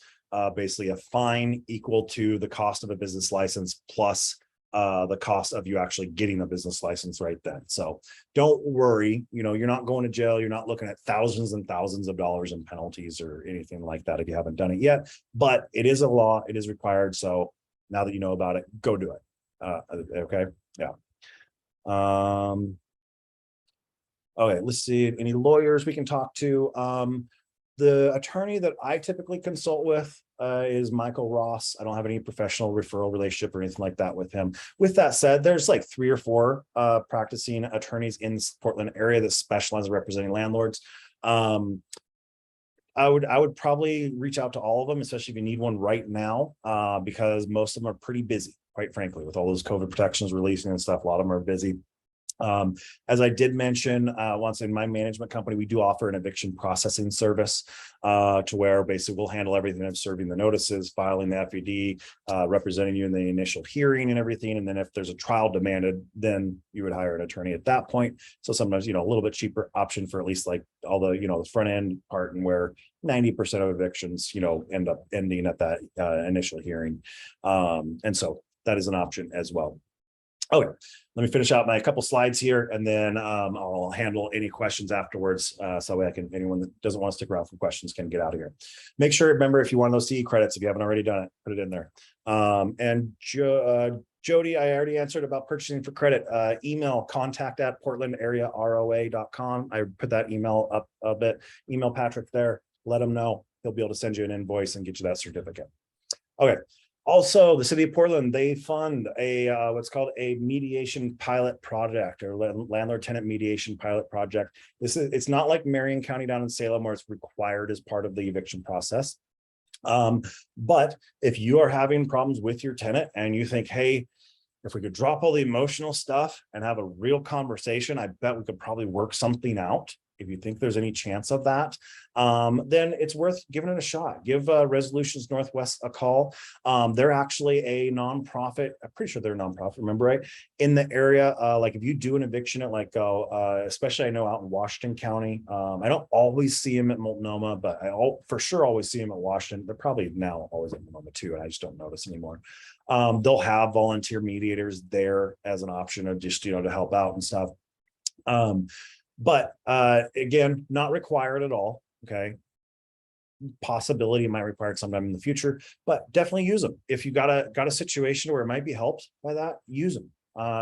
basically a fine equal to the cost of a business license plus the cost of you actually getting a business license right then. So don't worry, you're not going to jail. You're not looking at thousands and thousands of dollars in penalties or anything like that if you haven't done it yet, but it is a law, it is required. So now that you know about it, go do it. Okay. Yeah. Okay, let's see any lawyers we can talk to. The attorney that I typically consult with is Michael Ross. I don't have any professional referral relationship or anything like that with him. With that said, there's like 3 or 4 practicing attorneys in the Portland area that specialize in representing landlords. I would probably reach out to all of them, especially if you need one right now, because most of them are pretty busy, quite frankly, with all those COVID protections releasing and stuff. A lot of them are busy. As I did mention, once in my management company, we do offer an eviction processing service, to where basically we'll handle everything of serving the notices, filing the FED, representing you in the initial hearing and everything. And then if there's a trial demanded, then you would hire an attorney at that point. So sometimes, a little bit cheaper option for at least like all the, the front end part, and where 90% of evictions, end up ending at that initial hearing. And so that is an option as well. Okay, let me finish out my couple slides here, and then I'll handle any questions afterwards. So that way anyone that doesn't want to stick around for questions can get out of here. Make sure, remember, if you want those CE credits, if you haven't already done it, put it in there. And Jody, I already answered about purchasing for credit. Email contact@portlandarearoa.com. I put that email up a bit. Email Patrick there, let him know. He'll be able to send you an invoice and get you that certificate. Okay. Also, the city of Portland, they fund a what's called a mediation pilot project, or landlord tenant mediation pilot project. It's not like Marion County down in Salem, where it's required as part of the eviction process. But if you are having problems with your tenant and you think, hey, if we could drop all the emotional stuff and have a real conversation, I bet we could probably work something out. If you think there's any chance of that, then it's worth giving it a shot. Give Resolutions Northwest a call. They're actually a nonprofit. I'm pretty sure they're a nonprofit, remember, right? In the area, like if you do an eviction at especially I know out in Washington County, I don't always see them at Multnomah, but I for sure always see them at Washington. They're probably now always at Multnomah too, and I just don't notice anymore. They'll have volunteer mediators there as an option of just, to help out and stuff. But again, not required at all. Okay. Possibility might require it sometime in the future, but definitely use them. If you got a situation where it might be helped by that, use them.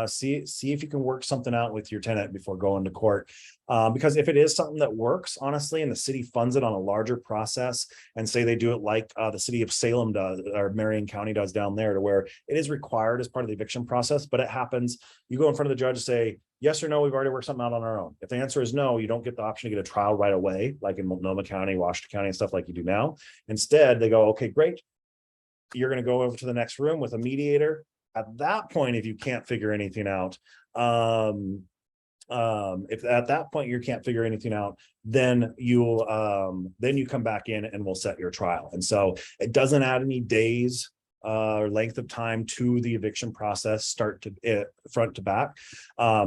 See if you can work something out with your tenant before going to court. Because if it is something that works, honestly, and the city funds it on a larger process, and say they do it like the city of Salem does, or Marion County does down there, to where it is required as part of the eviction process, but it happens, you go in front of the judge and say, yes or no, we've already worked something out on our own. If the answer is no, you don't get the option to get a trial right away, like in Multnomah County, Washington County, and stuff like you do now. Instead, they go, okay, great. You're going to go over to the next room with a mediator. At that point, if you can't figure anything out, if at that point you can't figure anything out, then you come back in and we'll set your trial. And so it doesn't add any days or length of time to the eviction process, front to back.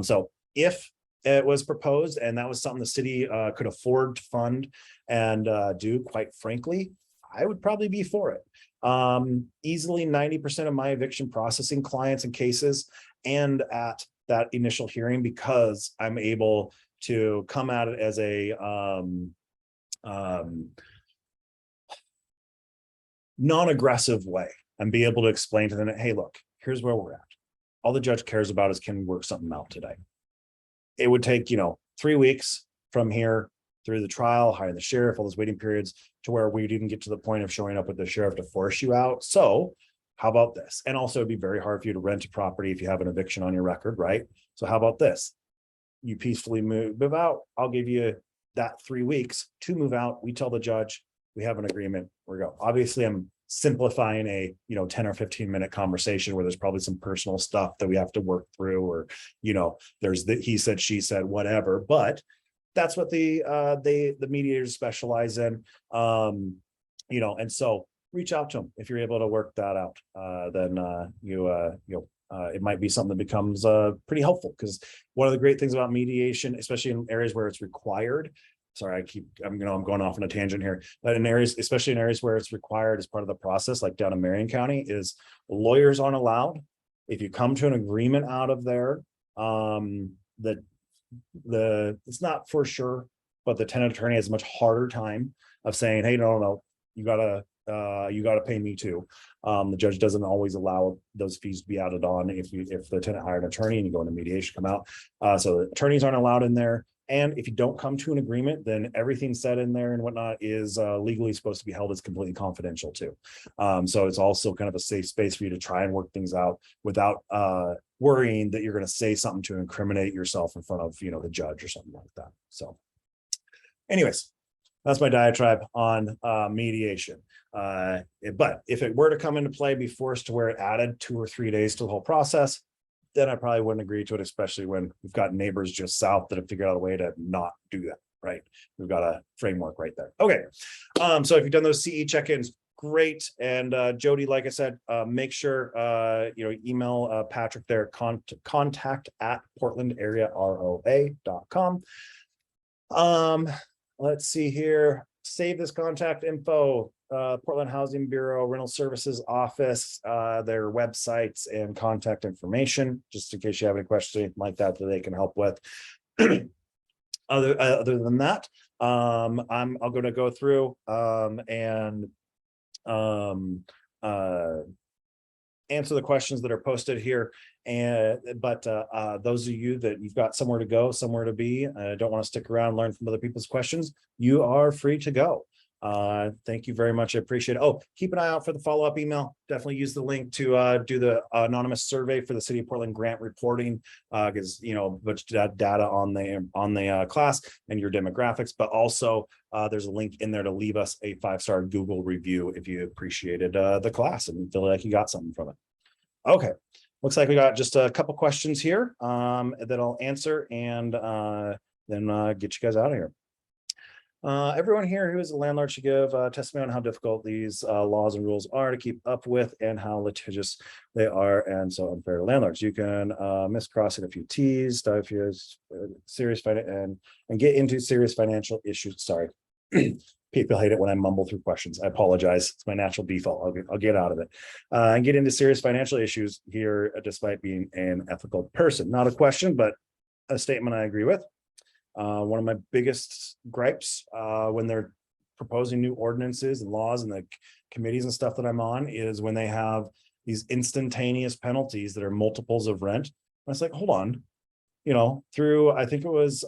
So if it was proposed and that was something the city could afford to fund and do, quite frankly, I would probably be for it. Easily 90% of my eviction processing clients and cases end at that initial hearing, because I'm able to come at it as a non-aggressive way and be able to explain to them, hey, look, here's where we're at. All the judge cares about is, can we work something out today? It would take 3 weeks from here through the trial, hiring the sheriff, all those waiting periods, to where we'd even get to the point of showing up with the sheriff to force you out. So how about this? And also, it'd be very hard for you to rent a property if you have an eviction on your record, right? So how about this? You peacefully move out. I'll give you that 3 weeks to move out. We tell the judge, we have an agreement, we go. Obviously, I'm simplifying a 10 or 15 minute conversation where there's probably some personal stuff that we have to work through, or there's the he said, she said, whatever. But that's what the mediators specialize in. And so reach out to them if you're able to work that out. Then it might be something that becomes pretty helpful, because one of the great things about mediation, especially in areas where it's required. Sorry, I'm going off on a tangent here, but especially in areas where it's required as part of the process, like down in Marion County, is lawyers aren't allowed. If you come to an agreement out of there, it's not for sure, but the tenant attorney has a much harder time of saying, hey, no, you gotta pay me too. The judge doesn't always allow those fees to be added on if the tenant hired an attorney and you go into mediation, come out. So the attorneys aren't allowed in there. And if you don't come to an agreement, then everything said in there and whatnot is legally supposed to be held as completely confidential too. So it's also kind of a safe space for you to try and work things out without worrying that you're going to say something to incriminate yourself in front of the judge or something like that. So Anyways, that's my diatribe on mediation. But if it were to come into play, be forced to where it added 2 or 3 days to the whole process, then I probably wouldn't agree to it, especially when we've got neighbors just south that have figured out a way to not do that, right? We've got a framework right there. Okay. So if you've done those CE check-ins, great. And Jody, like I said, make sure email Patrick there, contact@portlandarearoa.com. Let's see here. Save this contact info. Portland Housing Bureau, Rental Services Office, their websites and contact information, just in case you have any questions like that they can help with. Other than that, I'm going to go through and answer the questions that are posted here. But those of you that you've got somewhere to go, somewhere to be, don't want to stick around, learn from other people's questions, you are free to go. Thank you very much. I appreciate it. Oh, keep an eye out for the follow-up email. Definitely use the link to do the anonymous survey for the City of Portland grant reporting, because much data on the class and your demographics, but also there's a link in there to leave us a 5-star Google review if you appreciated the class and feel like you got something from it. Okay, looks like we got just a couple questions here that I'll answer and then get you guys out of here. Everyone here who is a landlord should give testimony on how difficult these laws and rules are to keep up with and how litigious they are and so unfair to landlords. You can miscross a few T's, dive into serious and get into serious financial issues. Sorry, people hate it when I mumble through questions. I apologize. It's my natural default. I'll get out of it and get into serious financial issues here, despite being an ethical person. Not a question, but a statement I agree with. One of my biggest gripes when they're proposing new ordinances and laws and the committees and stuff that I'm on is when they have these instantaneous penalties that are multiples of rent. And it's like, hold on, through I think it was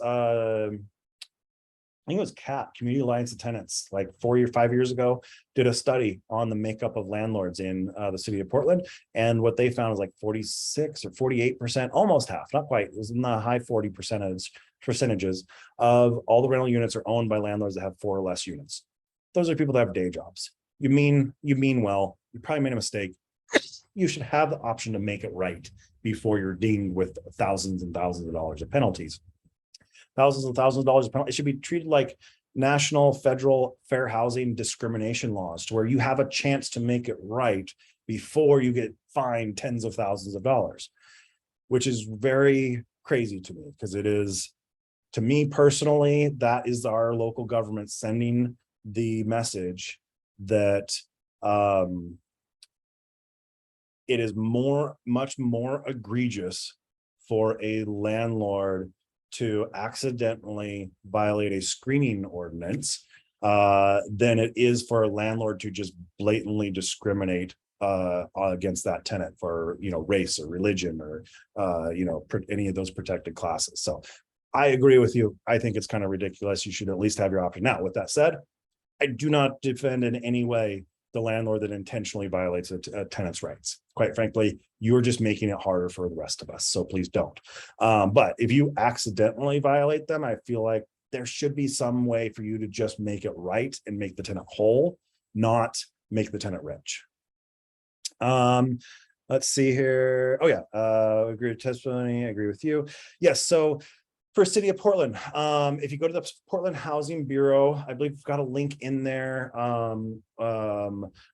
CAT, Community Alliance of Tenants, like 4 or 5 years ago, did a study on the makeup of landlords in the city of Portland. And what they found was like 46 or 48%, almost half, not quite, it was in the high 40% percentages of all the rental units are owned by landlords that have 4 or less units. Those are people that have day jobs. You mean well, you probably made a mistake. You should have the option to make it right before you're dinged with thousands and thousands of dollars of penalties. Thousands and thousands of dollars of penalties. It should be treated like national, federal fair housing discrimination laws, to where you have a chance to make it right before you get fined tens of thousands of dollars, which is very crazy to me, because it is, to me personally, that is our local government sending the message that it is much more egregious for a landlord to accidentally violate a screening ordinance than it is for a landlord to just blatantly discriminate against that tenant for race or religion or any of those protected classes. So I agree with you. I think it's kind of ridiculous. You should at least have your option. Now, with that said, I do not defend in any way the landlord that intentionally violates a tenant's rights. Quite frankly, you're just making it harder for the rest of us. So please don't. But if you accidentally violate them, I feel like there should be some way for you to just make it right and make the tenant whole, not make the tenant rich. Let's see here. Oh yeah, agree with testimony. I agree with you. Yes. So for City of Portland, if you go to the Portland Housing Bureau, I believe we've got a link in there, or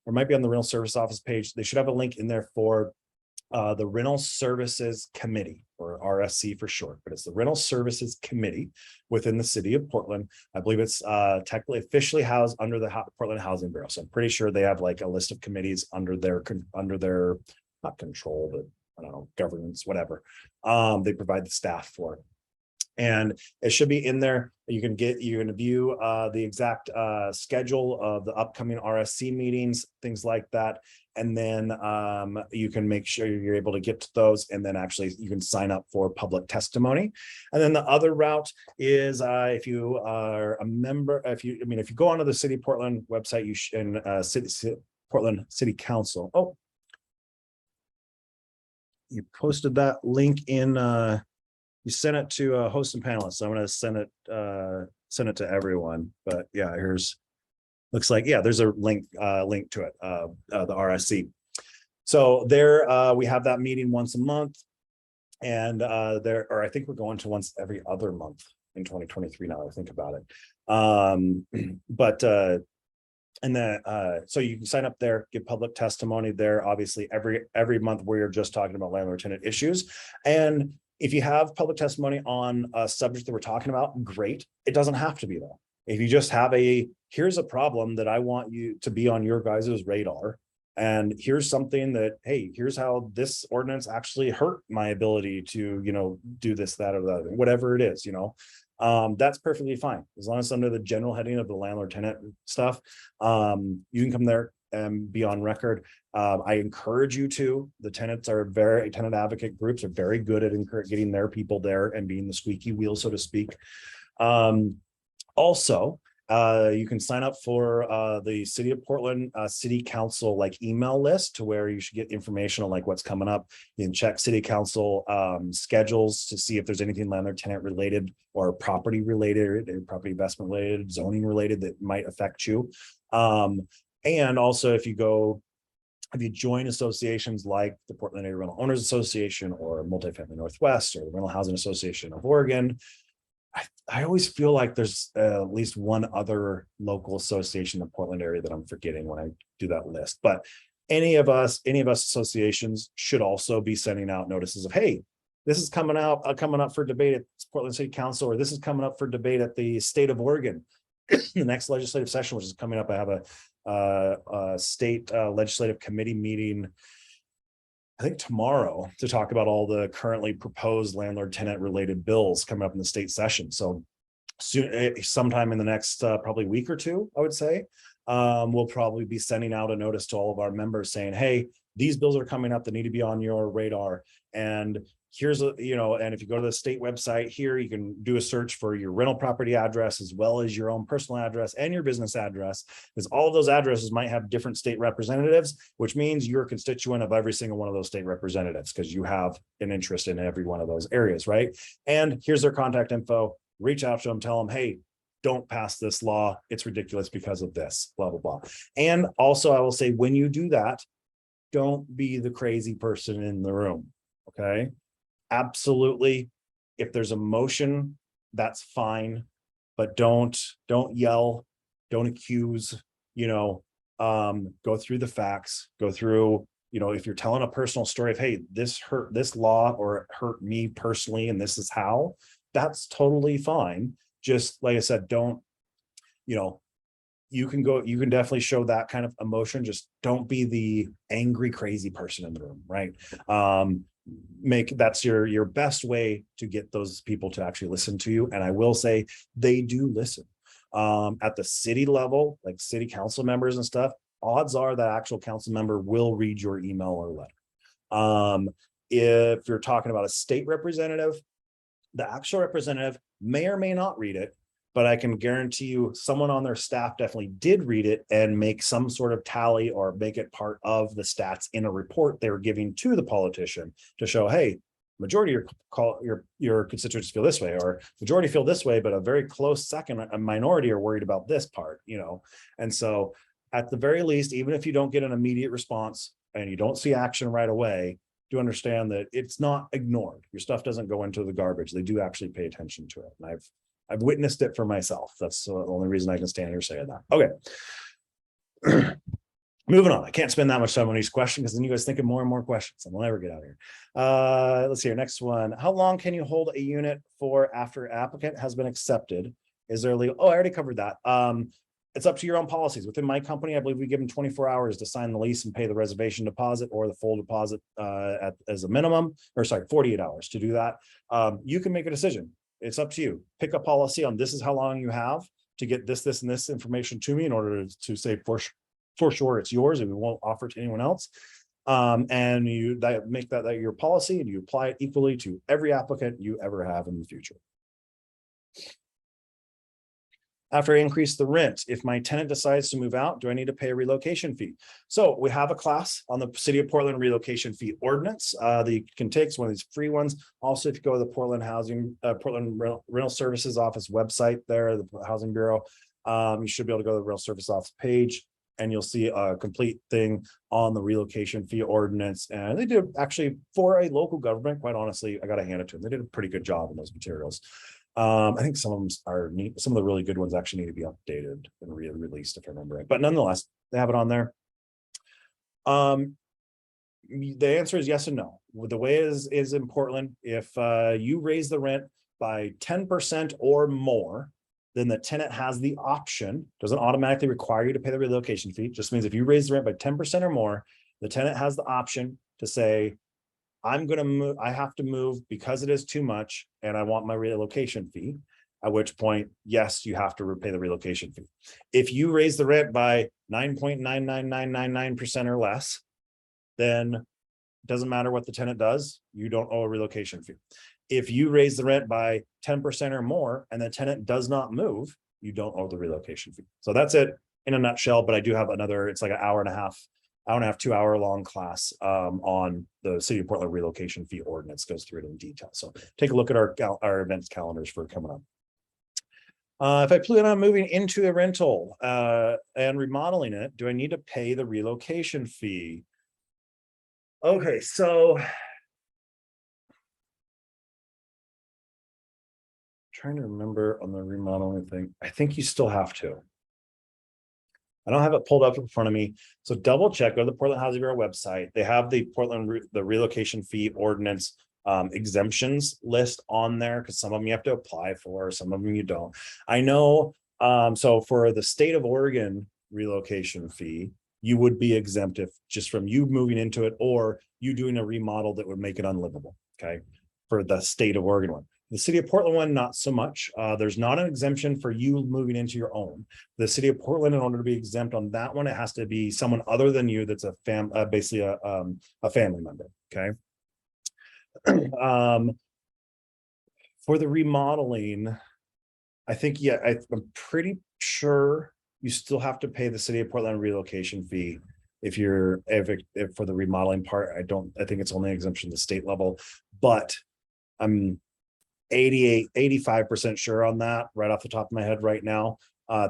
might be on the Rental Service Office page. They should have a link in there for the Rental Services Committee, or RSC for short, but it's the Rental Services Committee within the City of Portland. I believe it's technically officially housed under the Portland Housing Bureau. So I'm pretty sure they have like a list of committees under their not control, but I don't know, governance, whatever. They provide the staff for it. And it should be in there. You can view the exact schedule of the upcoming RSC meetings, things like that. And then you can make sure you're able to get to those. And then actually you can sign up for public testimony. And then the other route is if you are a member, if you go onto the City of Portland website, you should, Portland City Council. Oh, you posted that link in. You sent it to hosts and panelists. So I'm going to send it send it to everyone, but yeah, looks like, yeah, there's a link to it, the RSC. So there, we have that meeting once a month, and or I think we're going to once every other month in 2023 now that I think about it. But and then so you can sign up there, give public testimony there. Obviously, every month we're just talking about landlord tenant issues. And if you have public testimony on a subject that we're talking about, great. It doesn't have to be though. If you just have here's a problem that I want you to be on your guys' radar, and here's something that, hey, here's how this ordinance actually hurt my ability to, do this, that, or that, whatever it is, that's perfectly fine. As long as it's under the general heading of the landlord tenant stuff, you can come there and be on record. I encourage you to. The tenant advocate groups are very good at getting their people there and being the squeaky wheel, so to speak. Also, you can sign up for the City of Portland City Council email list, to where you should get information on what's coming up. You can check City Council schedules to see if there's anything landlord tenant related or property related, property investment related, zoning related that might affect you. And also, if you join associations like the Portland Area Rental Owners Association or Multifamily Northwest or the Rental Housing Association of Oregon, I always feel like there's at least one other local association in the Portland area that I'm forgetting when I do that list. But any of us associations should also be sending out notices of, hey, this is coming up for debate at Portland City Council, or this is coming up for debate at the state of Oregon. The next legislative session, which is coming up, I have a state legislative committee meeting, I think tomorrow, to talk about all the currently proposed landlord tenant related bills coming up in the state session. So soon, sometime in the next probably week or two, I would say, we'll probably be sending out a notice to all of our members saying, hey, these bills are coming up that need to be on your radar. And here's and if you go to the state website here, you can do a search for your rental property address as well as your own personal address and your business address, because all of those addresses might have different state representatives, which means you're a constituent of every single one of those state representatives because you have an interest in every one of those areas, right? And here's their contact info. Reach out to them, tell them, hey, don't pass this law. It's ridiculous because of this, blah, blah, blah. And also, I will say, when you do that, don't be the crazy person in the room, okay? Absolutely. If there's a motion, that's fine, but don't yell, don't accuse, go through the facts, go through, if you're telling a personal story of, hey, this law or it hurt me personally, and this is how, that's totally fine. Just like I said, don't, you can definitely show that kind of emotion. Just don't be the angry, crazy person in the room, right? That's your best way to get those people to actually listen to you. And I will say they do listen. At the city level, like city council members and stuff, odds are that actual council member will read your email or letter. If you're talking about a state representative, the actual representative may or may not read it, but I can guarantee you someone on their staff definitely did read it and make some sort of tally or make it part of the stats in a report they were giving to the politician to show, hey, majority of your constituents feel this way, or majority feel this way, but a very close second, a minority are worried about this part, And so at the very least, even if you don't get an immediate response and you don't see action right away, do understand that it's not ignored. Your stuff doesn't go into the garbage. They do actually pay attention to it. And I've witnessed it for myself. That's the only reason I can stand here saying that. Okay. Moving on. I can't spend that much time on each question because then you guys think of more and more questions and we'll never get out of here. Let's see here. Next one. How long can you hold a unit for after applicant has been accepted? Is there legal? Oh, I already covered that. It's up to your own policies. Within my company, I believe we give them 24 hours to sign the lease and pay the reservation deposit or the full deposit as a minimum, or sorry, 48 hours to do that. You can make a decision. It's up to you. Pick a policy on this is how long you have to get this, and this information to me in order to say for sure it's yours and we won't offer it to anyone else. And you make that your policy and you apply it equally to every applicant you ever have in the future. After I increase the rent, if my tenant decides to move out, do I need to pay a relocation fee? So we have a class on the City of Portland relocation fee ordinance that you can take. It's one of these free ones. Also, if you go to the Portland Rental Services Office website there, the Housing Bureau, you should be able to go to the Rental Service Office page and you'll see a complete thing on the relocation fee ordinance. And they did actually, for a local government, quite honestly, I got to hand it to them. They did a pretty good job in those materials. I think some of them are neat. Some of the really good ones actually need to be updated and released, if I remember right. But nonetheless, they have it on there. The answer is yes and no. The way is in Portland, if you raise the rent by 10% or more, then the tenant has the option, doesn't automatically require you to pay the relocation fee. Just means if you raise the rent by 10% or more, the tenant has the option to say, I'm going to move, I have to move because it is too much and I want my relocation fee, at which point, yes, you have to repay the relocation fee. If you raise the rent by 9.99999% or less, then it doesn't matter what the tenant does, you don't owe a relocation fee. If you raise the rent by 10% or more and the tenant does not move, you don't owe the relocation fee. So that's it in a nutshell, but I do have another, it's like an hour and a half, 2-hour long class on the City of Portland relocation fee ordinance, goes through it in detail. So take a look at our events calendars for coming up. If I plan on moving into a rental and remodeling it, do I need to pay the relocation fee? Okay, so trying to remember on the remodeling thing. I think you still have to. I don't have it pulled up in front of me. So double check, go to the Portland Housing Bureau website. They have the the relocation fee ordinance exemptions list on there, because some of them you have to apply for, some of them you don't. I know, so for the state of Oregon relocation fee, you would be exempt if just from you moving into it or you doing a remodel that would make it unlivable, okay? For the state of Oregon one. The City of Portland one, not so much. There's not an exemption for you moving into your own. The City of Portland, in order to be exempt on that one, it has to be someone other than you that's basically a family member, okay? For the remodeling, I think, yeah, I'm pretty sure you still have to pay the City of Portland relocation fee if for the remodeling part. I think it's only exemption at the state level, but I'm 85% sure on that right off the top of my head right now,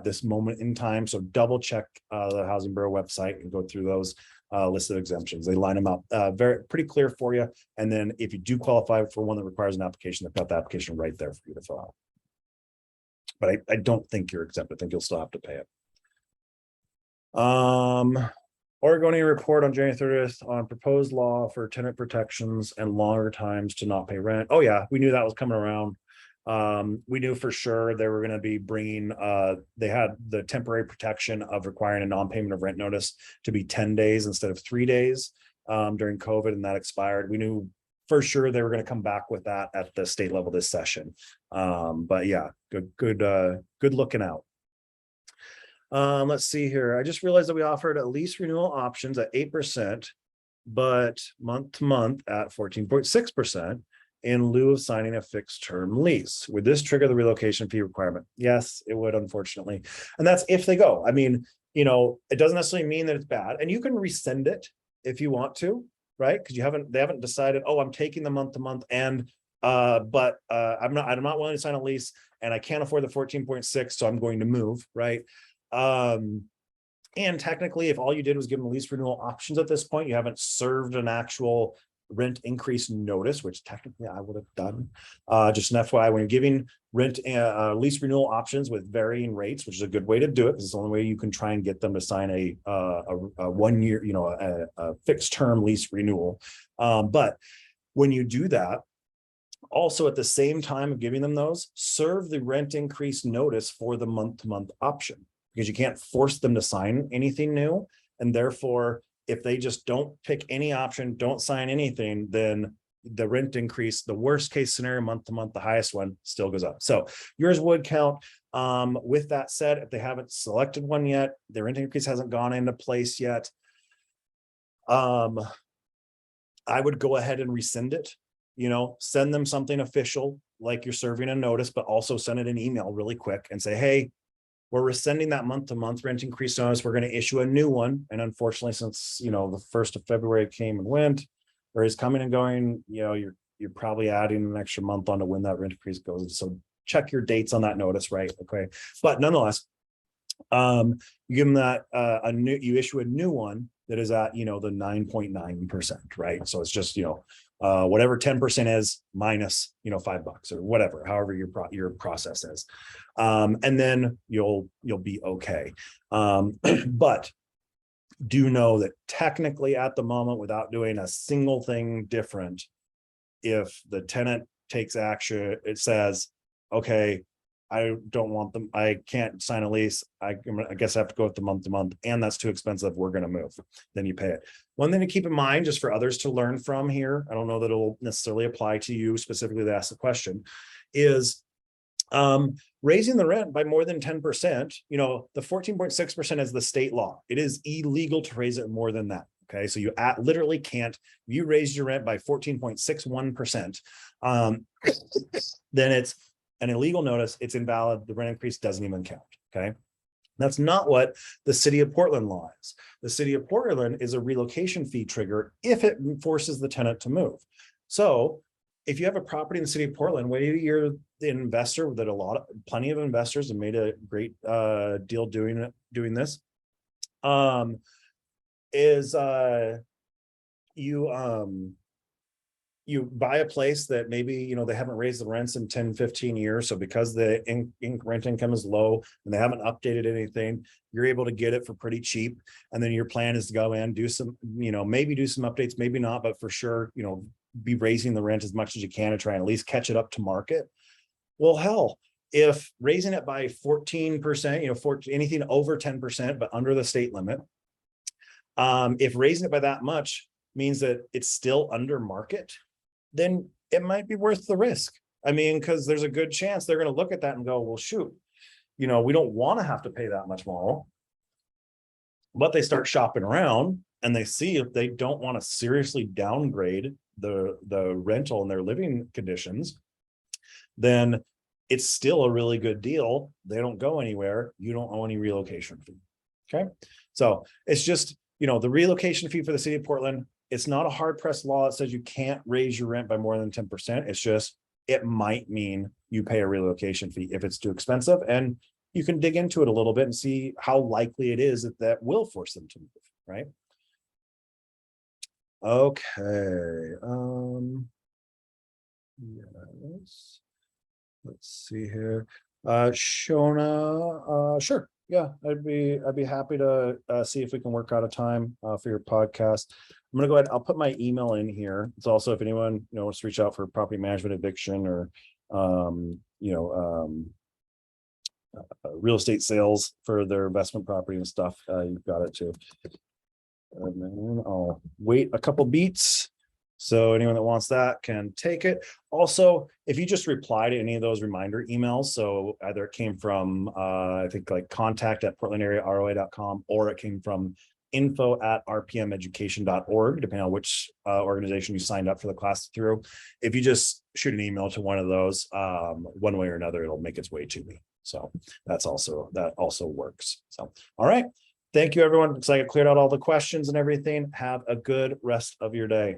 this moment in time. So double check the Housing Bureau website and go through those list of exemptions. They line them up pretty clear for you. And then if you do qualify for one that requires an application, they've got the application right there for you to fill out. But I don't think you're exempt. I think you'll still have to pay it. Oregonian report on January 30th on proposed law for tenant protections and longer times to not pay rent. Oh yeah, we knew that was coming around. We knew for sure they were going to be bringing, they had the temporary protection of requiring a non-payment of rent notice to be 10 days instead of 3 days during COVID, and that expired. We knew for sure they were going to come back with that at the state level this session. But yeah, good looking out. Let's see here. I just realized that we offered a lease renewal options at 8%, but month to month at 14.6% in lieu of signing a fixed term lease. Would this trigger the relocation fee requirement? Yes, it would, unfortunately. And that's if they go. I mean, you know, it doesn't necessarily mean that it's bad, and you can rescind it if you want to, right? Because they haven't decided, oh, I'm taking the month to month and but I'm not willing to sign a lease and I can't afford the 14.6, so I'm going to move, right? And technically, if all you did was give them lease renewal options at this point, you haven't served an actual rent increase notice, which technically I would have done. Just an FYI, when you're giving rent lease renewal options with varying rates, which is a good way to do it, because it's the only way you can try and get them to sign a 1 year, you know, a fixed term lease renewal. But when you do that, also at the same time of giving them those, serve the rent increase notice for the month-to-month option, because you can't force them to sign anything new. And therefore, if they just don't pick any option, don't sign anything, then the rent increase, the worst case scenario, month to month, the highest one still goes up. So yours would count. With that said, if they haven't selected one yet, their rent increase hasn't gone into place yet, I would go ahead and rescind it. You know, send them something official, like you're serving a notice, but also send it an email really quick and say, hey, we're rescinding that month-to-month rent increase notice. We're going to issue a new one. And unfortunately, since, you know, the 1st of February came and went, or is coming and going, you know, you're probably adding an extra month on to when that rent increase goes. So check your dates on that notice, right? Okay. But nonetheless, you give them that you issue a new one that is at, you know, the 9.9%, right? So it's just, you know, whatever 10% is minus, you know, $5 or whatever, however your process is. And then you'll be okay. But do know that technically at the moment, without doing a single thing different, if the tenant takes action, it says, okay, I don't want them, I can't sign a lease, I guess I have to go with the month to month, and that's too expensive, we're going to move, then you pay it. One thing to keep in mind, just for others to learn from here, I don't know that it'll necessarily apply to you specifically to ask the question, is raising the rent by more than 10%, you know, the 14.6% is the state law. It is illegal to raise it more than that. Okay, so you literally can't. If you raise your rent by 14.61%, then it's an illegal notice. It's invalid. The rent increase doesn't even count. Okay, that's not what the city of Portland law is. The city of Portland is a relocation fee trigger if it forces the tenant to move. So if you have a property in the city of Portland, whether you're the investor, that plenty of investors have made a great deal doing this, is you buy a place that maybe, you know, they haven't raised the rents in 10, 15 years. So because the rent income is low and they haven't updated anything, you're able to get it for pretty cheap. And then your plan is to go in, do some, you know, maybe do some updates, maybe not, but for sure, you know, be raising the rent as much as you can to try and at least catch it up to market. Well, hell, if raising it by 14%, you know, anything over 10%, but under the state limit, if raising it by that much means that it's still under market, then it might be worth the risk. I mean, because there's a good chance they're going to look at that and go, well, shoot, you know, we don't want to have to pay that much more. But they start shopping around and they see if they don't want to seriously downgrade the rental and their living conditions, then it's still a really good deal. They don't go anywhere. You don't owe any relocation fee. Okay. So it's just, you know, the relocation fee for the city of Portland, it's not a hard pressed law that says you can't raise your rent by more than 10%. It's just, it might mean you pay a relocation fee if it's too expensive, and you can dig into it a little bit and see how likely it is that will force them to move, right? Okay. Yes. Let's see here. Shona, sure. Yeah, I'd be happy to see if we can work out a time for your podcast. I'm gonna go ahead. I'll put my email in here. It's also, if anyone, you know, wants to reach out for property management, eviction, or real estate sales for their investment property and stuff, you've got it too. And then I'll wait a couple beats, so anyone that wants that can take it. Also, if you just reply to any of those reminder emails, so either it came from I think like contact@portlandarearoa.com, or it came from info@rpmeducation.org, depending on which organization you signed up for the class through. If you just shoot an email to one of those, one way or another, it'll make its way to me. So that also works. So, all right. Thank you, everyone. Looks like I cleared out all the questions and everything. Have a good rest of your day.